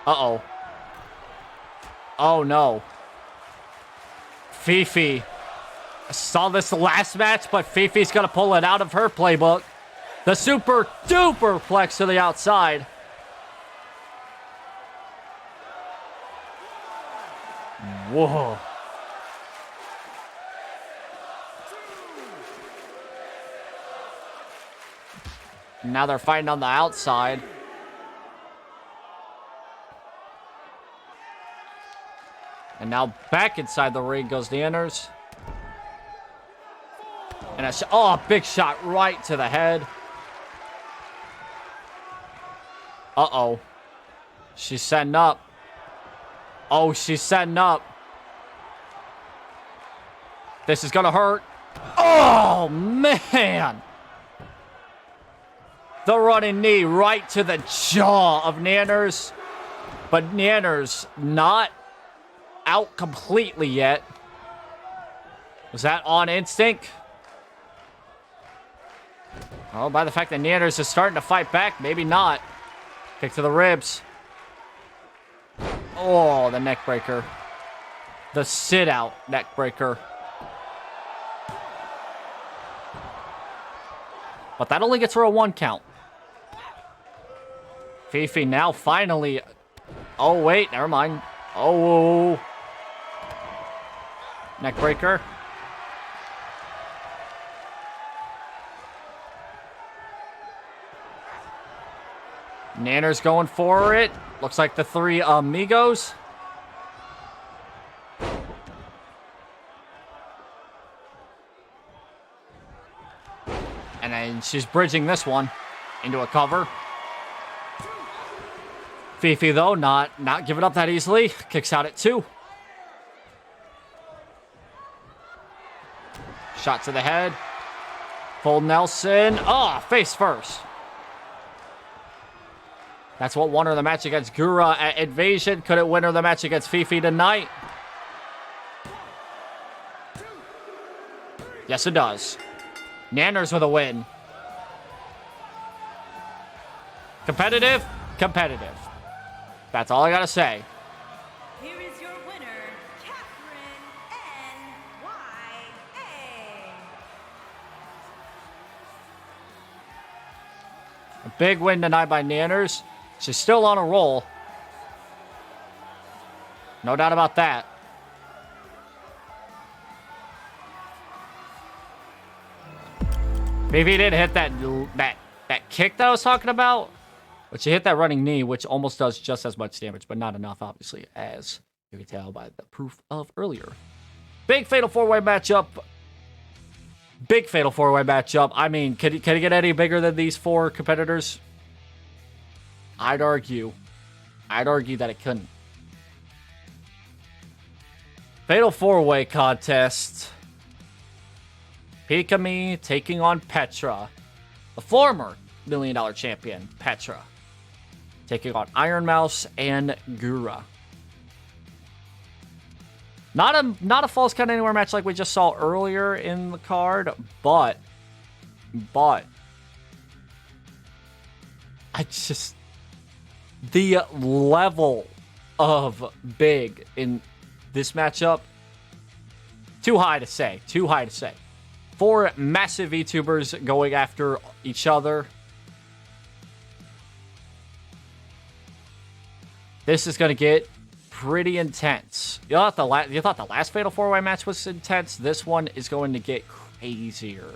Uh-oh. Oh, no. FeFe. I saw this the last match, but FeFe's going to pull it out of her playbook. The super duper flex to the outside. Whoa. Now they're fighting on the outside. And now back inside the ring goes Nyanners. And a big shot right to the head. Uh-oh. She's setting up. Oh, she's setting up. This is gonna hurt. Oh, man. The running knee right to the jaw of Nyanners. But Nyanners not out completely yet. Was that on instinct? Oh, by the fact that Nyanners is starting to fight back, maybe not. Kick to the ribs. Oh, the neck breaker. The sit-out neck breaker. But that only gets her a 1 count. FeFe now finally... Oh, wait, never mind. Oh. Neck breaker. Nyanners going for it. Looks like the 3 amigos. And then she's bridging this one into a cover. FeFe, though, not giving up that easily. Kicks out at 2. Shot to the head. Full Nelson. Oh, face first. That's what won her the match against Gura at Invasion. Could it win her the match against FeFe tonight? Yes, it does. Nyanners with a win. Competitive? Competitive. That's all I gotta say. Here is your winner, Catherine N.Y.A. A big win tonight by Nyanners. She's still on a roll. No doubt about that. Maybe he didn't hit that kick that I was talking about. But she hit that running knee, which almost does just as much damage, but not enough, obviously, as you can tell by the proof of earlier. Big Fatal 4-Way matchup. Big Fatal 4-Way matchup. I mean, can it get any bigger than these 4 competitors? I'd argue that it couldn't. Fatal 4-Way contest. Pikamee taking on Petra. The former $1 million champion, Petra. Taking on IronMouse and Gura. Not a false count anywhere match like we just saw earlier in the card, but I just, the level of big in this matchup, too high to say. 4 massive VTubers going after each other. This is going to get pretty intense. You thought the last Fatal 4-Way match was intense. This one is going to get crazier.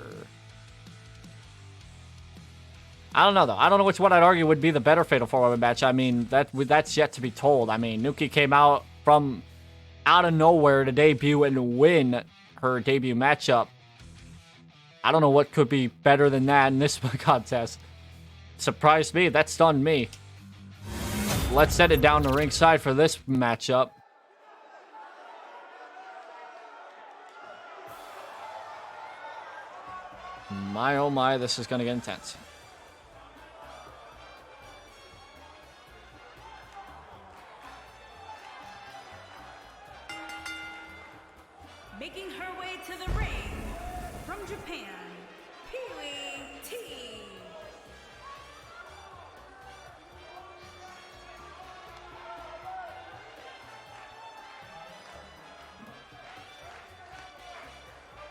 I don't know, though. I don't know which one I'd argue would be the better Fatal 4-Way match. I mean, that's yet to be told. I mean, Nunki came out of nowhere to debut and win her debut matchup. I don't know what could be better than that in this contest. Surprised me. That stunned me. Let's set it down to ringside for this matchup. My, oh my, this is going to get intense. Making her way to the ring from Japan, Pee-wee T.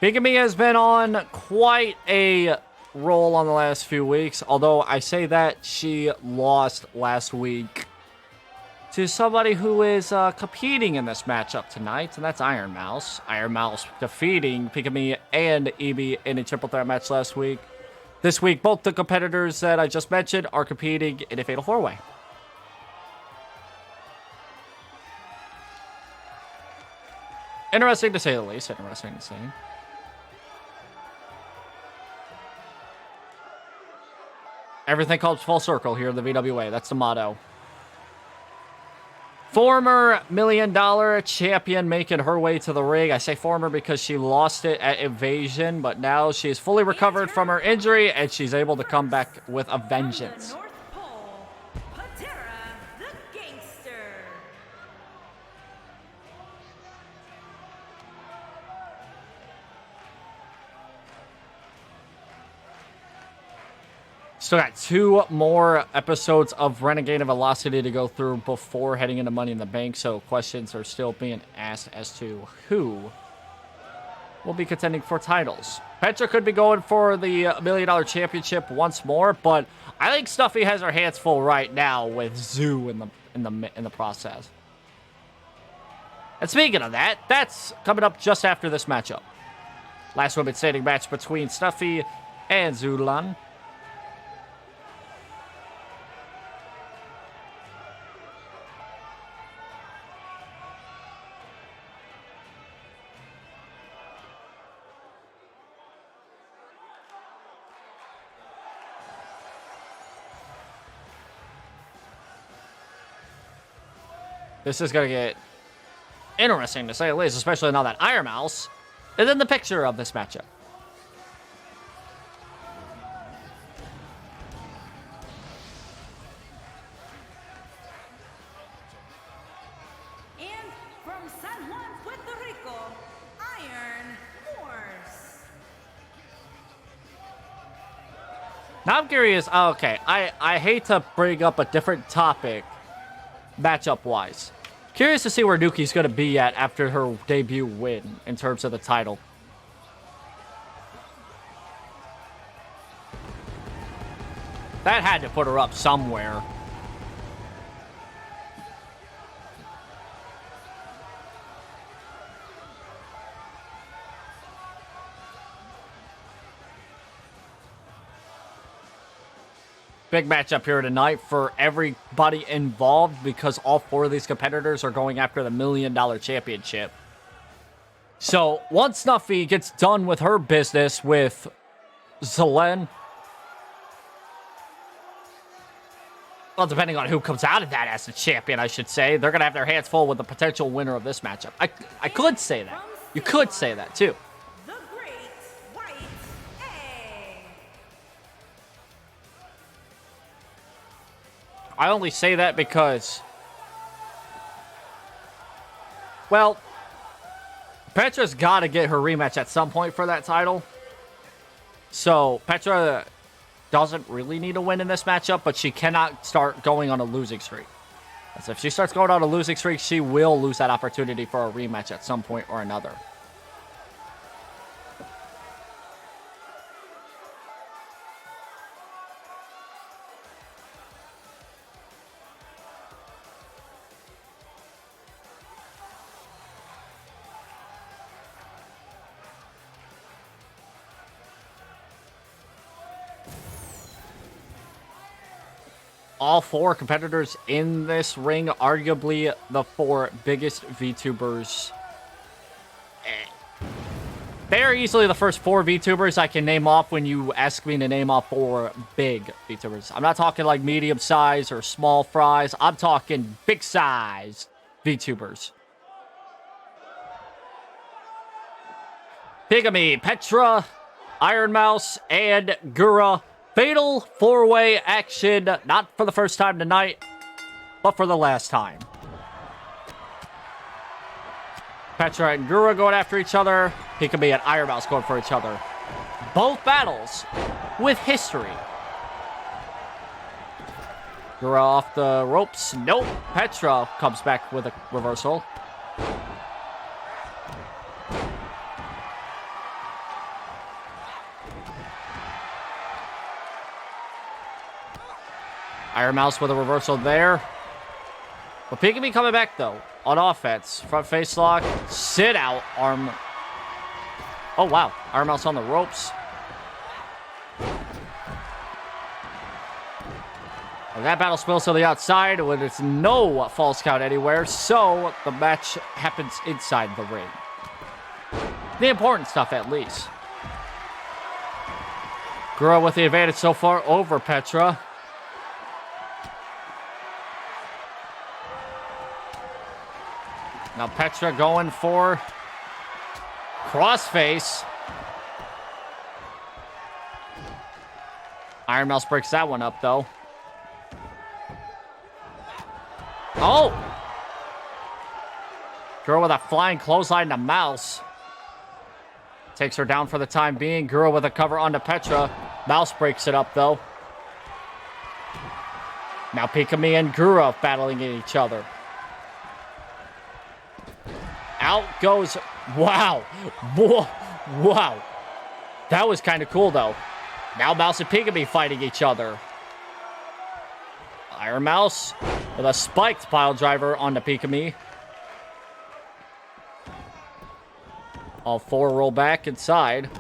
Pikamee has been on quite a roll on the last few weeks, although I say that she lost last week to somebody who is competing in this matchup tonight, and that's IronMouse. IronMouse defeating Pikamee and EB in a triple threat match last week. This week, both the competitors that I just mentioned are competing in a Fatal 4-Way. Interesting to say the least. Interesting to say. Everything comes full circle here in the VWA. That's the motto. Former $1 million champion making her way to the ring. I say former because she lost it at Invasion, but now she's fully recovered from her injury, and she's able to come back with a vengeance. North Pole, Petra, the gangster. Still got 2 more episodes of Renegade and Velocity to go through before heading into Money in the Bank, so questions are still being asked as to who will be contending for titles. Petra could be going for the $1 million championship once more, but I think Snuffy has her hands full right now with Zoo in the process. And speaking of that, that's coming up just after this matchup. Last women's standing match between Snuffy and Xiulan. This is going to get interesting, to say the least, especially now that IronMouse is in the picture of this matchup. And from San Juan, Puerto Rico, IronMouse. Now I'm curious. Oh, okay, I hate to bring up a different topic matchup-wise. Curious to see where Nunki's going to be at after her debut win in terms of the title. That had to put her up somewhere. Big matchup here tonight for everybody involved because all 4 of these competitors are going after the $1 million championship. So once Snuffy gets done with her business with Selen, well, depending on who comes out of that as the champion, I should say, they're going to have their hands full with the potential winner of this matchup. I could say that. You could say that too. The Great White Egg. I only say that because, well, Petra's got to get her rematch at some point for that title. So Petra doesn't really need a win in this matchup, but she cannot start going on a losing streak. As if she starts going on a losing streak, she will lose that opportunity for a rematch at some point or another. All 4 competitors in this ring, arguably the 4 biggest VTubers. They are easily the first 4 VTubers I can name off when you ask me to name off 4 big VTubers. I'm not talking like medium size or small fries. I'm talking big size VTubers. Pikamee, Petra, IronMouse, and Gura. Fatal 4-way action, not for the first time tonight, but for the last time. Petra and Gura going after each other. Pikamee and IronMouse going for each other. Both battles with history. Gura off the ropes. Nope. Petra comes back with a reversal. IronMouse with a reversal there. But Pikamee coming back, though, on offense. Front face lock. Sit out. Arm. Oh, wow. IronMouse on the ropes. And that battle spills to the outside when there's no false count anywhere. So the match happens inside the ring. The important stuff, at least. Gura with the advantage so far over Petra. Now Petra going for crossface. IronMouse breaks that one up, though. Oh! Gura with a flying clothesline to Mouse. Takes her down for the time being. Gura with a cover onto Petra. Mouse breaks it up, though. Now Pikamee and Gura battling at each other. Out goes... Wow. Wow. That was kind of cool, though. Now Mouse and Pikamee fighting each other. IronMouse with a spiked pile driver onto Pikamee. All four roll back inside.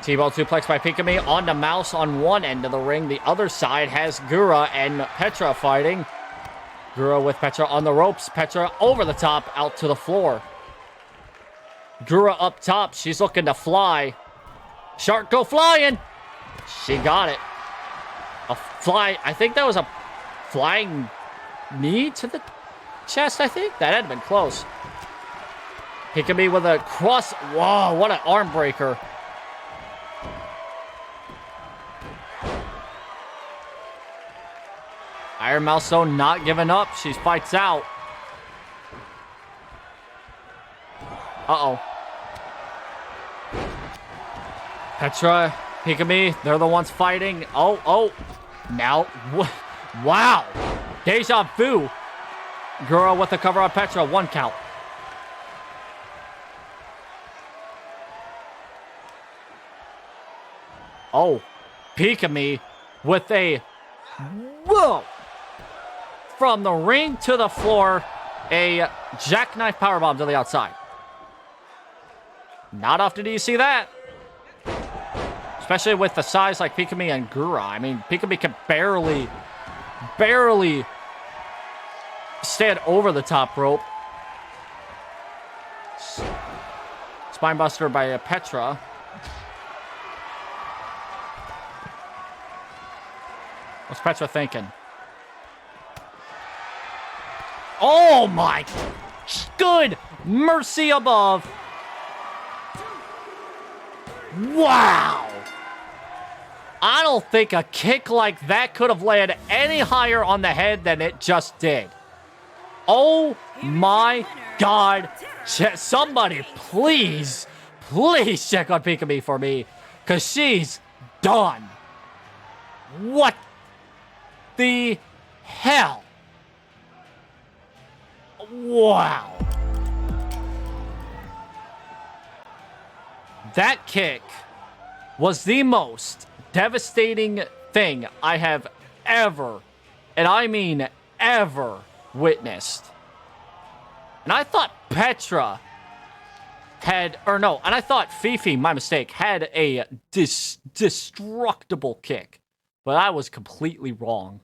T-ball suplex by Pikamee onto Mouse on one end of the ring. The other side has Gura and Petra fighting. Gura with Petra on the ropes. Petra over the top, out to the floor. Gura up top. She's looking to fly. Shark go flying. She got it. A fly. I think that was a flying knee to the chest, I think. That had been close. Pikamee with a cross. Whoa, what an arm breaker. IronMouse, though, not giving up. She fights out. Uh-oh. Petra, Pikamee, they're the ones fighting. Oh. Now, wow. Deja vu. Gura with the cover on Petra. 1 count. Oh. Pikamee with a... Whoa. From the ring to the floor, a jackknife powerbomb to the outside. Not often do you see that. Especially with the size like Pikamee and Gura. I mean, Pikamee can barely stand over the top rope. Spinebuster by Petra. What's Petra thinking? Oh my good mercy above. Wow. I don't think a kick like that could have landed any higher on the head than it just did. Oh my God. Somebody please check on Pikamee for me, because she's done. What the hell? Wow. That kick was the most devastating thing I have ever, and I mean ever, witnessed. And I thought Petra had, and I thought FeFe, my mistake, had a destructible kick. But I was completely wrong.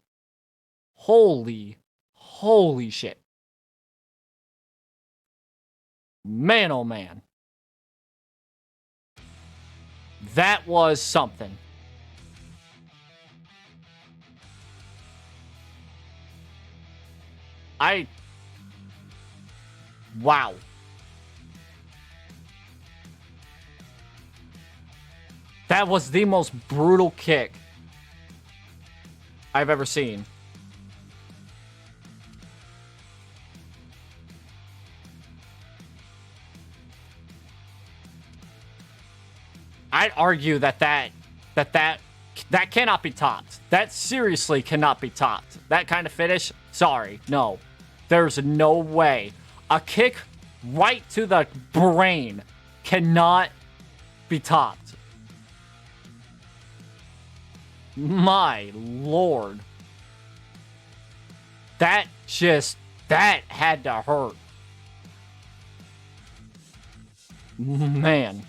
Holy shit. Man, oh man. That was something. Wow. That was the most brutal kick I've ever seen. I'd argue that cannot be topped. That seriously cannot be topped. That kind of finish, sorry, no. There's no way. A kick right to the brain cannot be topped. My lord. That had to hurt. Man.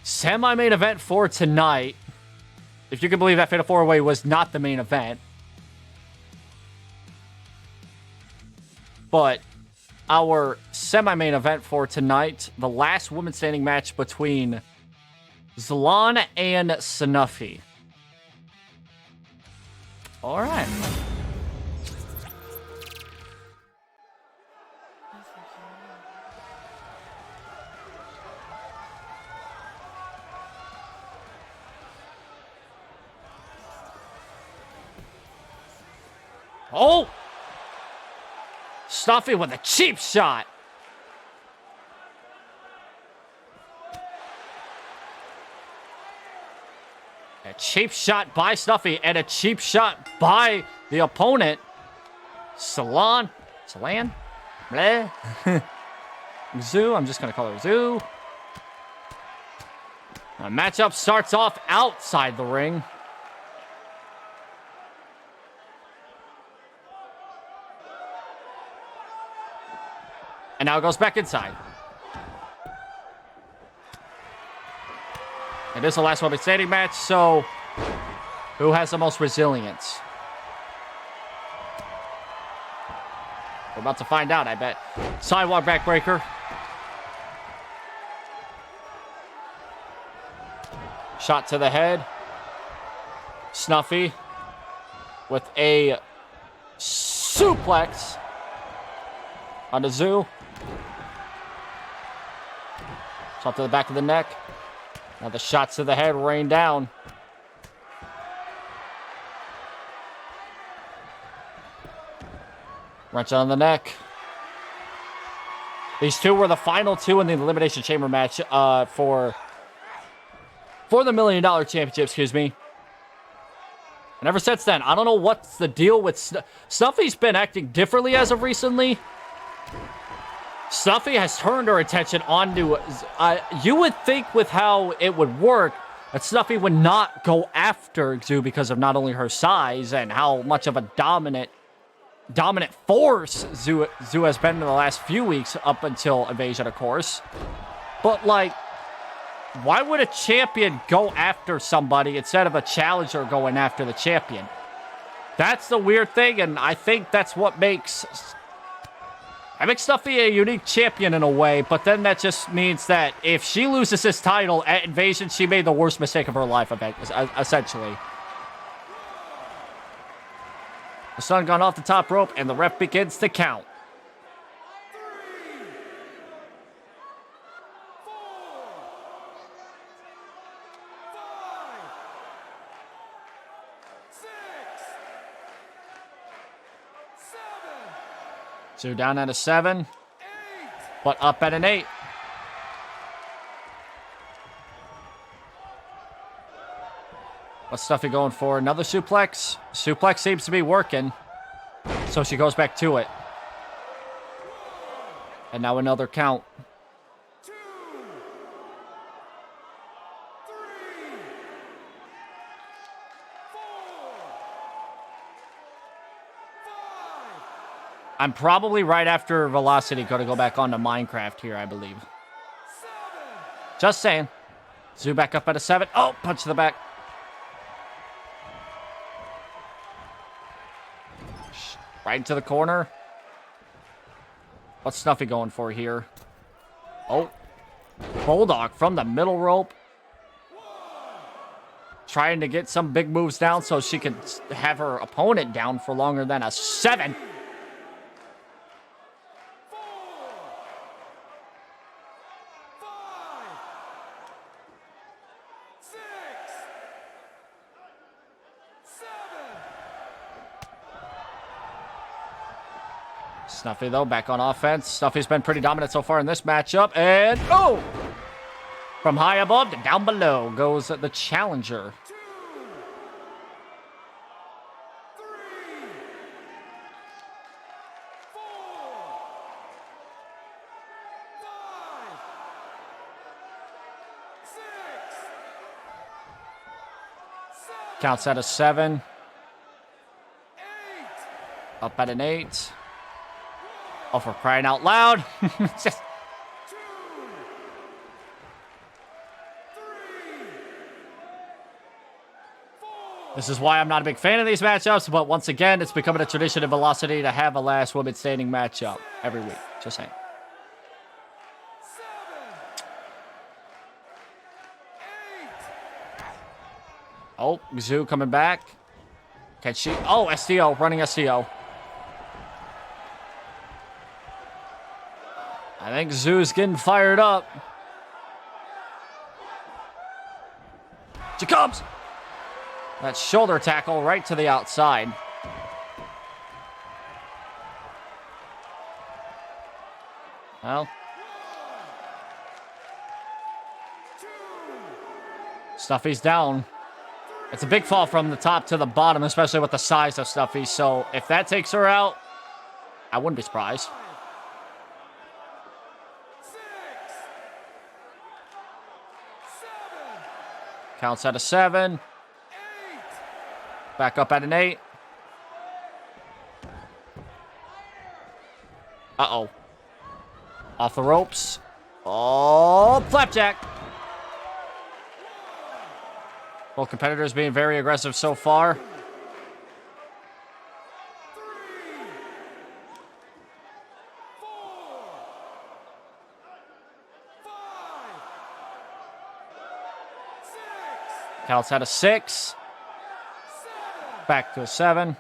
Semi-main event for tonight. If you can believe that Fatal 4-Way was not the main event. But our semi-main event for tonight. The last woman standing match between Xiulan and Snuffy. All right. Oh! Snuffy with a cheap shot. A cheap shot by Snuffy and a cheap shot by the opponent. Selen? Bleh. Zoo, I'm just going to call her Zoo. The matchup starts off outside the ring. And now it goes back inside. It is the last woman standing match, so who has the most resilience? We're about to find out, I bet. Sidewalk backbreaker. Shot to the head. Snuffy with a suplex on the Zoo. Shot to the back of the neck. Now the shots to the head rain down. Wrench on the neck. These two were the final two in the Elimination Chamber match for the $1 Million Championship, excuse me. And ever since then, I don't know what's the deal with Snuffy's been acting differently as of recently. Snuffy has turned her attention onto... you would think with how it would work, that Snuffy would not go after Zoo because of not only her size and how much of a dominant force Zoo has been in the last few weeks up until Invasion, of course. But, like, why would a champion go after somebody instead of a challenger going after the champion? That's the weird thing, and I think that's what makes... Snuffy a unique champion in a way, but then that just means that if she loses this title at Invasion, she made the worst mistake of her life, essentially. The sun gone off the top rope, and the ref begins to count. 3, 4, 5, 6, 7, So down at a 7, but up at an 8. What's Snuffy going for? Another suplex? Suplex seems to be working. So she goes back to it. And now another count. 2, 3, 4, 5. I'm probably right after Velocity going to go back on to Minecraft here, I believe. 7. Just saying. Zoo back up at a 7. Oh, punch to the back. Right into the corner. What's Snuffy going for here? Oh. Bulldog from the middle rope. Trying to get some big moves down so she can have her opponent down for longer than a 7. 4, 5, 6, 7. Snuffy, though, back on offense. Snuffy's been pretty dominant so far in this matchup. And, oh! From high above to down below goes the challenger. 2, 3, 4, 5, 6, 7, Counts at a 7. 8. Up at an 8. Oh, for crying out loud. It's just... 2, 3, 4, This is why I'm not a big fan of these matchups, but once again, it's becoming a tradition in Velocity to have a last woman standing matchup every week. Just saying. 7, 8. Oh, Mizzou coming back. Can she? Oh, STO, running STO. I think Zoo's getting fired up. She comes. That shoulder tackle right to the outside. Well. Snuffy's down. It's a big fall from the top to the bottom, especially with the size of Snuffy. So if that takes her out, I wouldn't be surprised. 6, 7, Counts at a 7. 8. Back up at an 8. Uh-oh. Off the ropes. Oh, flapjack. Both competitors being very aggressive so far. 3, 4, 5, 6, Counts at a 6. 7, Back to a 7. 8.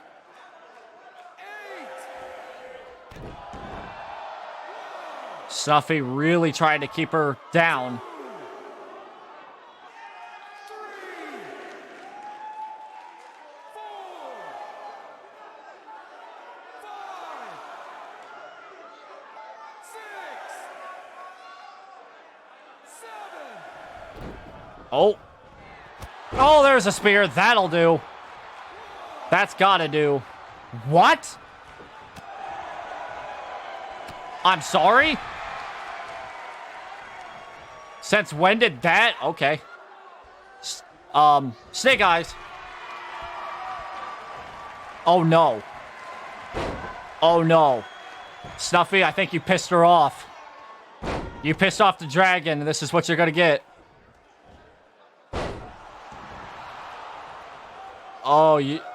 Snuffy really trying to keep her down. 3, 4, 5, 6, 7. Oh. Oh, there's a spear. That'll do. That's gotta do. What? I'm sorry? Since when did that? Okay. Snake Eyes. Oh, no. Oh, no. Snuffy, I think you pissed her off. You pissed off the dragon, and this is what you're gonna get.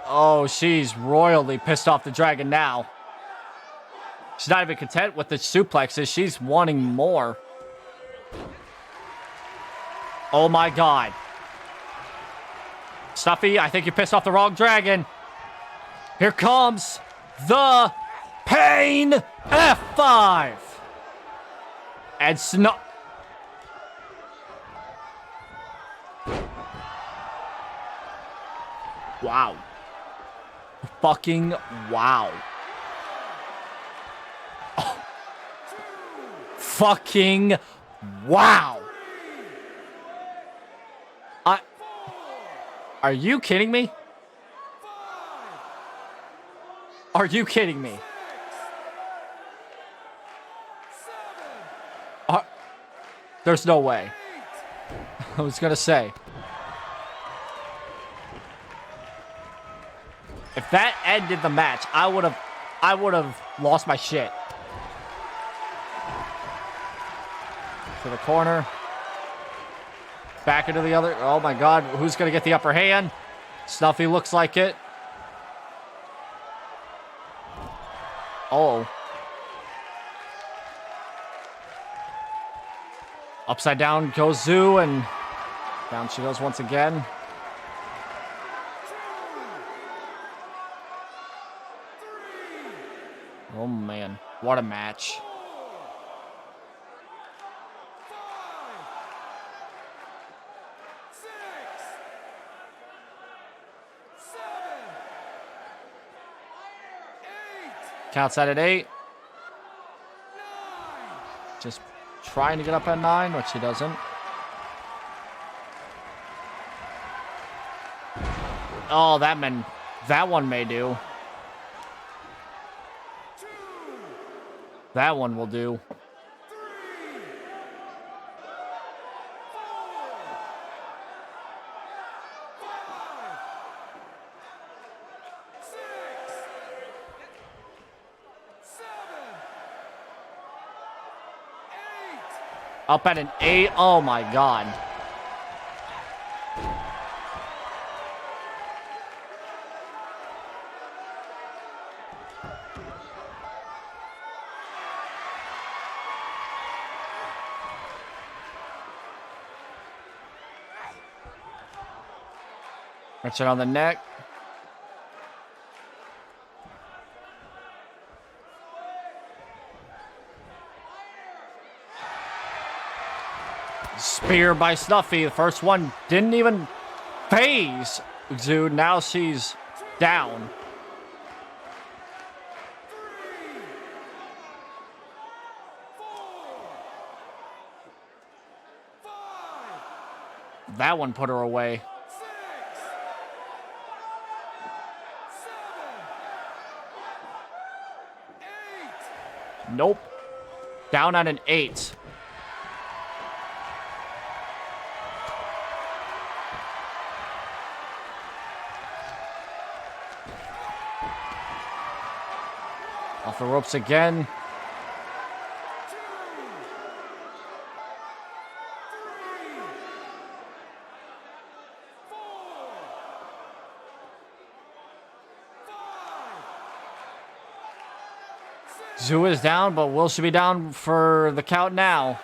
Oh, she's royally pissed off the dragon now. She's not even content with the suplexes. She's wanting more. Oh my god. Snuffy, I think you pissed off the wrong dragon. Here comes the Pain F5. And wow. Fucking wow. Oh. Fucking wow. Are you kidding me? Are you kidding me? There's no way. I was gonna say. If that ended the match, I would have lost my shit. To the corner. Back into the other. Oh my god, who's gonna get the upper hand? Snuffy looks like it. Oh. Upside down goes Zoo, and down she goes once again. Oh man, what a match. 6, 7, 8. Counts out at 8. Just trying to get up at 9, which she doesn't. Oh, that one may do. That one will do. 3, 4, 5, 6, 7, 8. Up at an 8. Oh my god. Richard on the neck. Spear by Snuffy. The first one didn't even phase Xiu. Now she's down. That one put her away. Nope. Down at an 8. Off the ropes again. Xiu is down, but will she be down for the count now?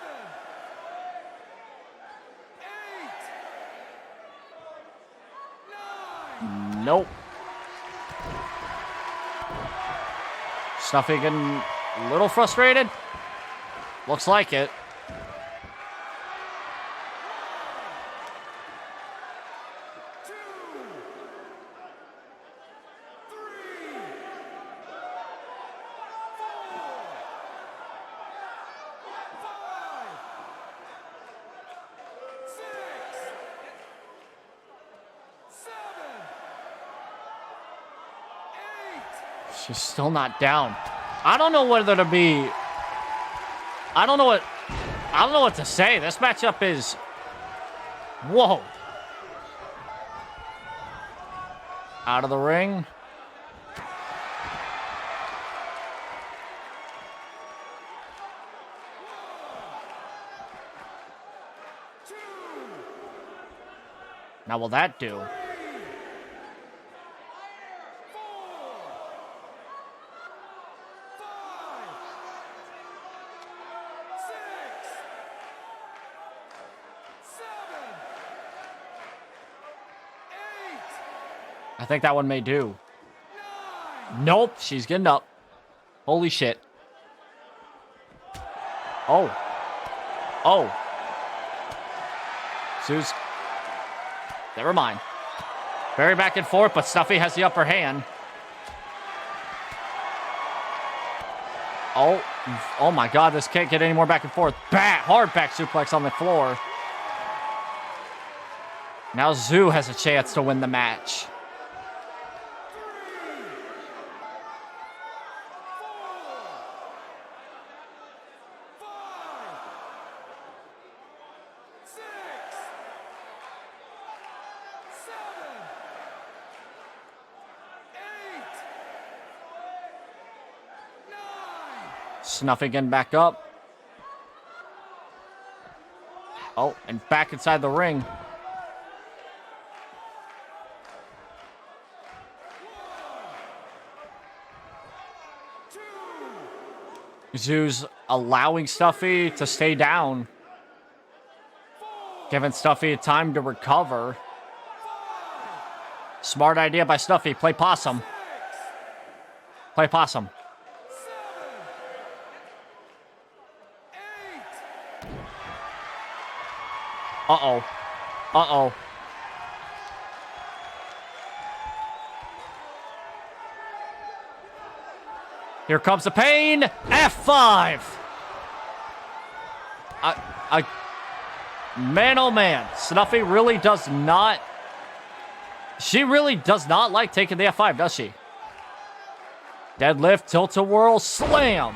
Nope. Snuffy getting a little frustrated. Looks like it. She's still not down. I don't know whether to be... I don't know what to say. This matchup is... Whoa. Out of the ring. Now will that do? I think that one may do. Nope, she's getting up. Holy shit. Oh. Oh. Xiu's... Never mind. Very back and forth, but Snuffy has the upper hand. Oh. Oh my god, this can't get any more back and forth. Hard back suplex on the floor. Now Xiu has a chance to win the match. Snuffy getting back up. Oh, and back inside the ring. Xiu's allowing Snuffy to stay down. Giving Snuffy time to recover. Smart idea by Snuffy. Play possum. Play possum. Uh-oh. Uh-oh. Here comes the pain. F5. Man, oh man. Snuffy really does not... She really does not like taking the F5, does she? Deadlift, tilt-a-whirl, slam.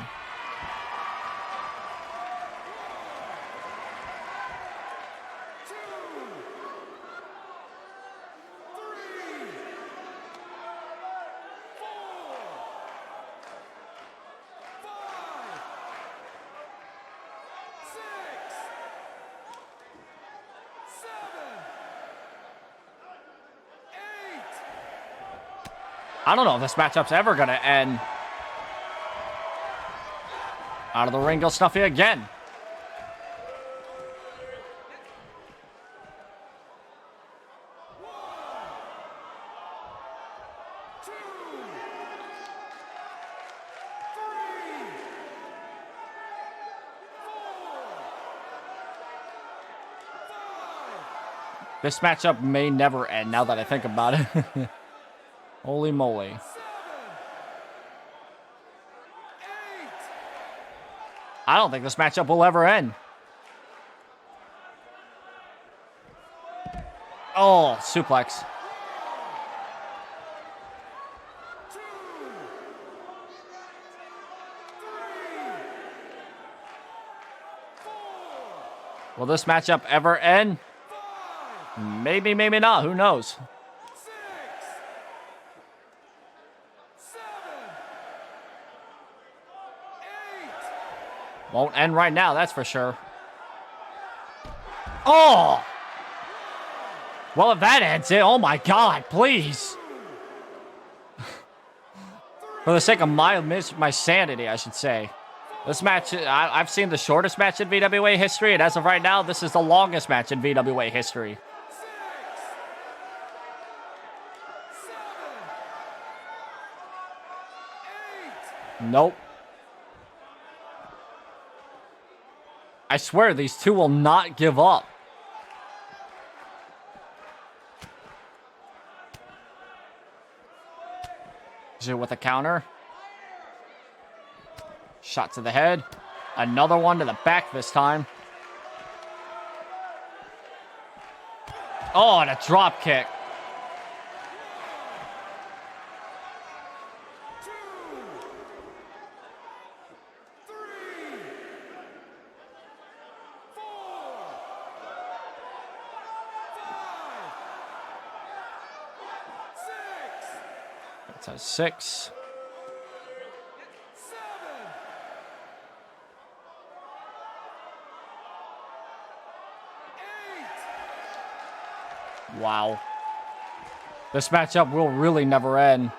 I don't know if this matchup's ever going to end. Out of the ring goes Snuffy again. This matchup may never end now that I think about it. Holy moly. I don't think this matchup will ever end. Oh, suplex. Will this matchup ever end? Maybe, maybe not. Who knows? 6, 7, 8. Won't end right now, that's for sure. Oh! Well, if that ends it, oh my god, please. For the sake of my sanity, I should say. This match, I've seen the shortest match in VWA history, and as of right now, this is the longest match in VWA history. 6, 7, 8. Nope. I swear these two will not give up. Xiu with a counter. Shot to the head. Another one to the back this time. Oh, and a drop kick. 2, 3, 4, 5, 6. That's a 6. 7, Wow. This matchup will really never end.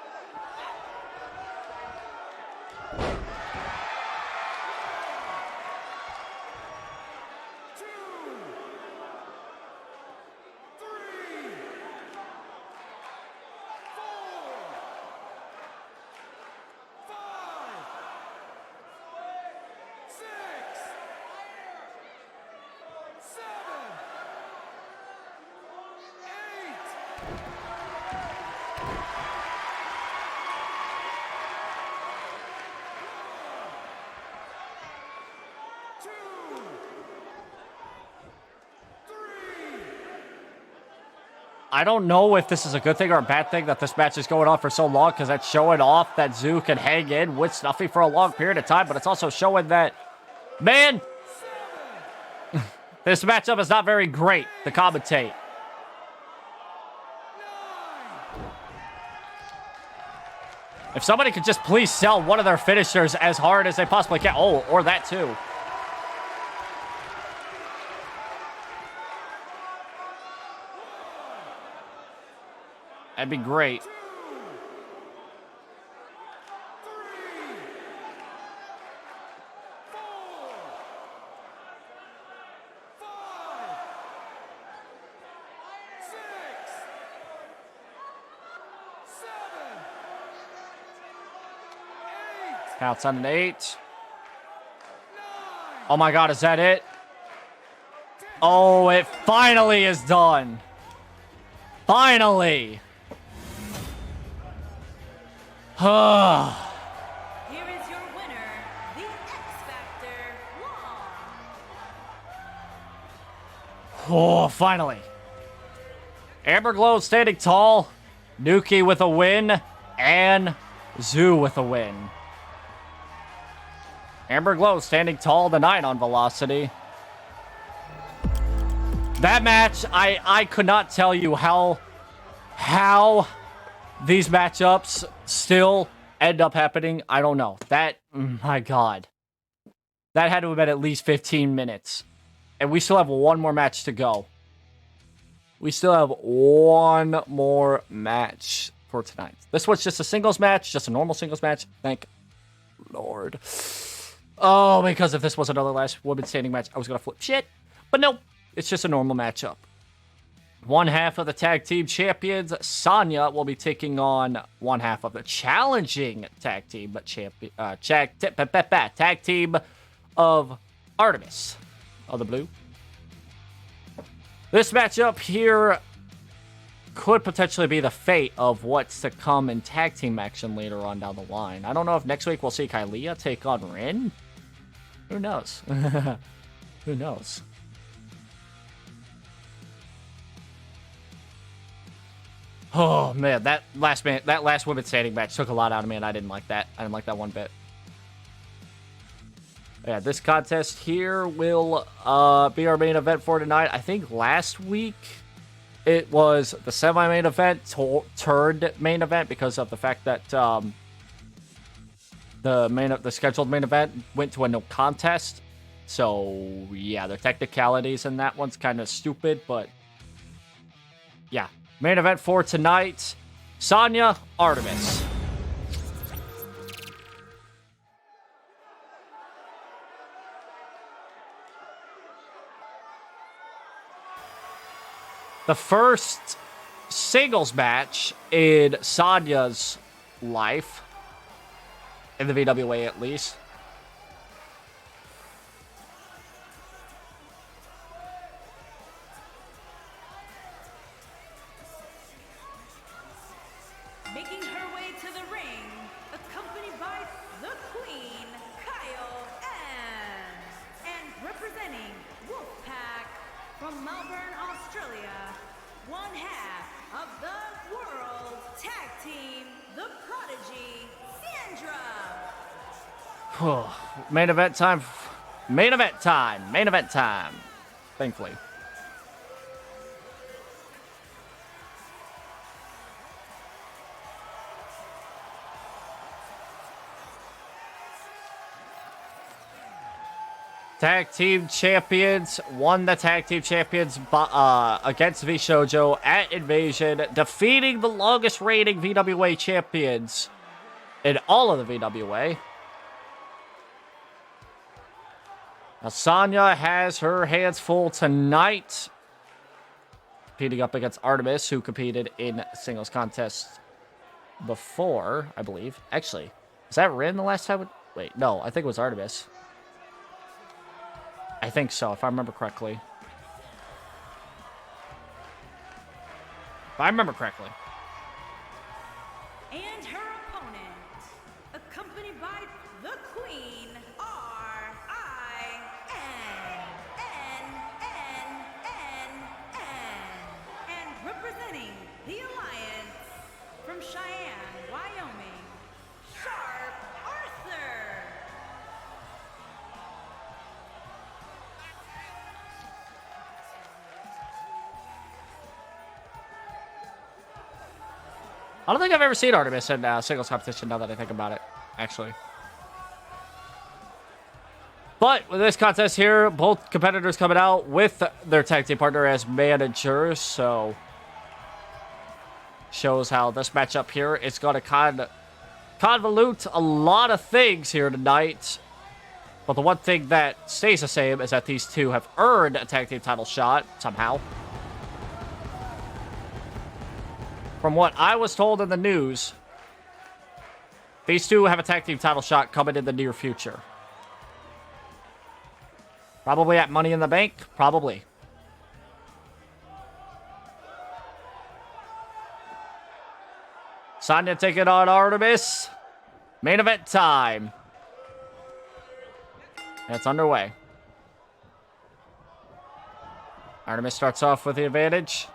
I don't know if this is a good thing or a bad thing that this match is going on for so long, because that's showing off that Xiu can hang in with Snuffy for a long period of time, but it's also showing that, man, this matchup is not very great to commentate. If somebody could just please sell one of their finishers as hard as they possibly can. Oh, or that too. That'd be great. 2, 3, 4, 5, 6, 7, 8. Counts on an 8. Oh my god, is that it? Oh, it finally is done. Finally. Here is your winner, the X Factor Long. Oh, finally. Amberglow standing tall. Nunki with a win. And Xiu with a win. Amberglow standing tall tonight on Velocity. That match, I could not tell you how these matchups still end up happening. I don't know. That, my god. That had to have been at least 15 minutes. And we still have one more match to go. We still have one more match for tonight. This was just a singles match, just a normal singles match. Thank Lord. Oh, because if this was another last women's standing match, I was going to flip shit. But no, it's just a normal matchup. One half of the tag team champions, Sanya, will be taking on one half of the challenging tag team tag team of Artemis of the blue. This matchup here could potentially be the fate of what's to come in tag team action later on down the line. I don't know if next week we'll see Kylea take on Rin. Who knows? Who knows? Oh man, that last women's standing match took a lot out of me, and I didn't like that. I didn't like that one bit. Yeah, this contest here will be our main event for tonight. I think last week it was the semi-main event turned main event because of the fact that the scheduled main event went to a no contest. So yeah, the technicalities in that one's kind of stupid, but yeah. Main event for tonight, Sanya, Artemis. The first singles match in Sanya's life, in the VWA at least. Making her way to the ring, accompanied by the Queen, Kyle and representing Wolfpack from Melbourne, Australia, one half of the World Tag Team, the Prodigy, Sandra. Main event time. Main event time. Main event time. Thankfully. Tag team champions won the tag team champions against V Shoujo at Invasion, defeating the longest reigning VWA champions in all of the VWA. Now, Sanya has her hands full tonight, competing up against Artemis, who competed in singles contest before, I believe. Actually, was that Rin the last time? Wait, no, I think it was Artemis. I think so, if I remember correctly. If I remember correctly. And her opponent, accompanied by the Queen, R-I-N-N-N-N, and representing the Alliance from Cheyenne, Wyoming, Sharp Arthur. I don't think I've ever seen Artemis in singles competition, now that I think about it, actually. But with this contest here, both competitors coming out with their tag team partner as managers, so shows how this matchup here is going to convolute a lot of things here tonight. But the one thing that stays the same is that these two have earned a tag team title shot somehow. From what I was told in the news, these two have a tag team title shot coming in the near future. Probably at Money in the Bank? Probably. Sanya taking on Artemis. Main event time. It's underway. Artemis starts off with the advantage.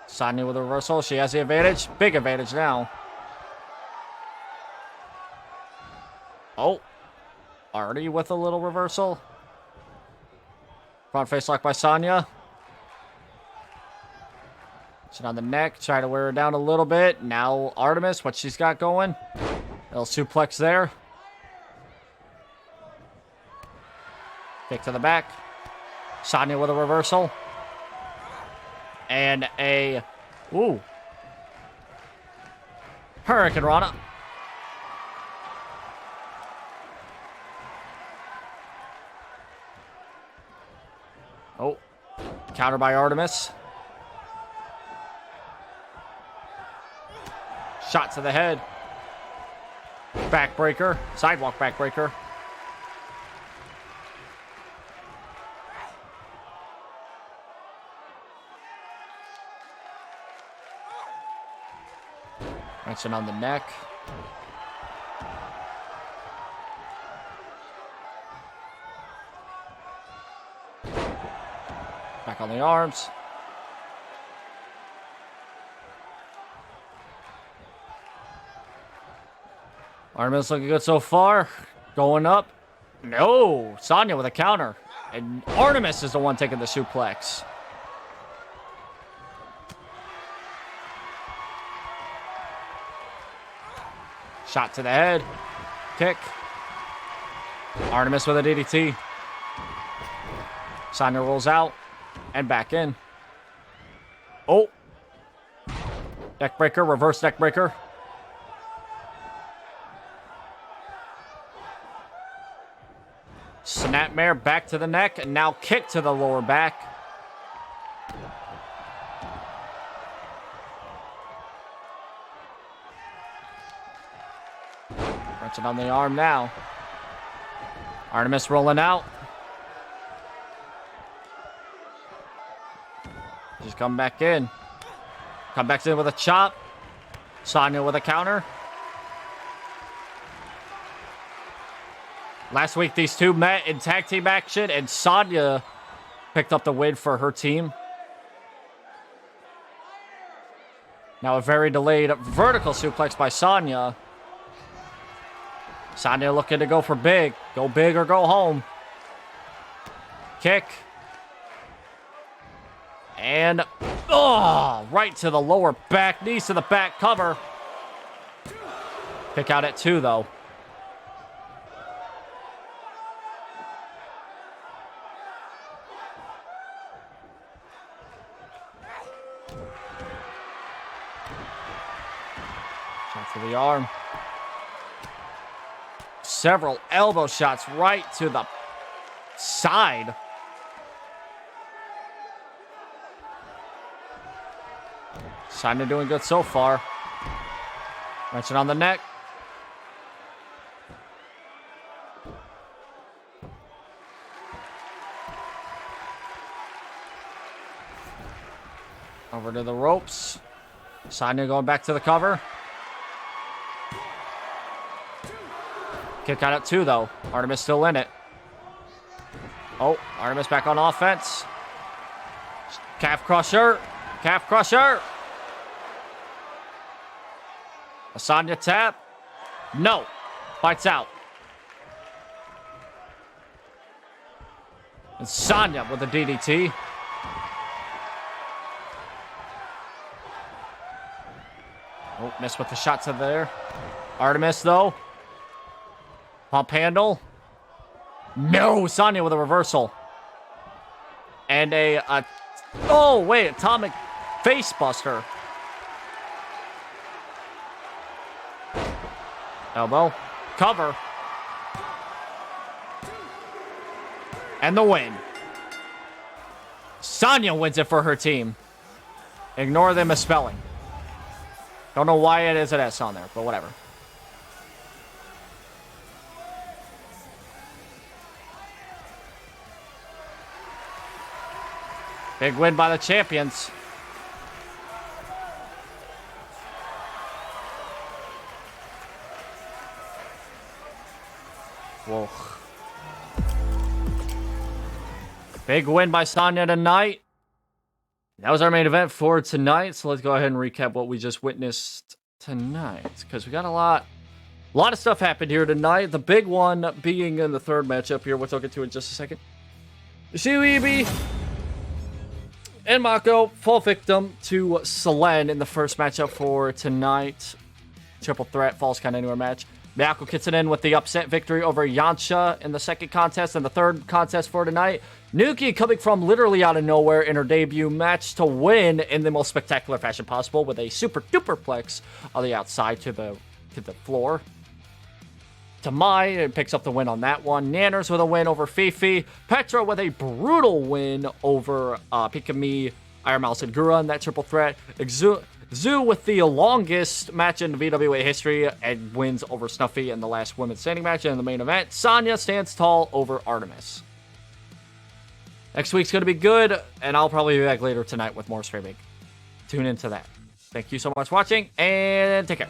Sanya with a reversal. She has the advantage. Big advantage now. Oh. Already with a little reversal. Front face lock by Sanya. She's on the neck. Try to wear her down a little bit. Now Artemis, what she's got going. Little suplex there. Kick to the back. Sanya with a reversal. And a... Ooh. Hurricane Rana. Oh. Counter by Artemis. Shot to the head. Backbreaker. Sidewalk backbreaker. Wrenching on the neck. Back on the arms. Artemis looking good so far. Going up. No. Sanya with a counter. And Artemis is the one taking the suplex. Shot to the head. Kick. Artemis with a DDT. Sanya rolls out. And back in. Oh. Neckbreaker. Reverse neckbreaker. Snapmare back to the neck. And now kick to the lower back. Wrenching on the arm now. Artemis rolling out. Just come back in. Come back in with a chop. Sanya with a counter. Last week, these two met in tag team action, and Sanya picked up the win for her team. Now a very delayed vertical suplex by Sanya. Sanya looking to go for big. Go big or go home. Kick. And, oh, right to the lower back. Knees to the back cover. Kick out at 2, though. Shot to the arm. Several elbow shots right to the side. Sanya doing good so far. Wrenching on the neck. Over to the ropes. Sanya going back to the cover. Kick out at 2, though. Artemis still in it. Oh, Artemis back on offense. Calf crusher. Calf crusher. A Sanya tap. No. Bites out. And Sanya with a DDT. Oh, missed with the shot to there. Artemis, though. Pump handle. No, Sanya with a reversal. And oh, wait, atomic face buster. Elbow. Cover. And the win. Sanya wins it for her team. Ignore the misspelling. Don't know why it is an S on there, but whatever. Big win by the champions. Whoa. Big win by Sanya tonight. That was our main event for tonight. So let's go ahead and recap what we just witnessed tonight. Because we got a lot of stuff happened here tonight. The big one being in the third matchup here, which I'll get to in just a second. Ushio and Mako fall victim to Selen in the first matchup for tonight. Triple threat falls kind of into our match. Mayako Kitsune with the upset victory over Yancha in the second contest. And the third contest for tonight, Nunki coming from literally out of nowhere in her debut match to win in the most spectacular fashion possible with a super duper plex on the outside to the floor. To Mai, picks up the win on that one. Nyanners with a win over FeFe. Petra with a brutal win over Pikamee, IronMouse, and Gura in that triple threat. Zoo with the longest match in VWA history and wins over Snuffy in the last women's standing match in the main event. Sanya stands tall over Artemis. Next week's going to be good, and I'll probably be back later tonight with more streaming. Tune into that. Thank you so much for watching, and take care.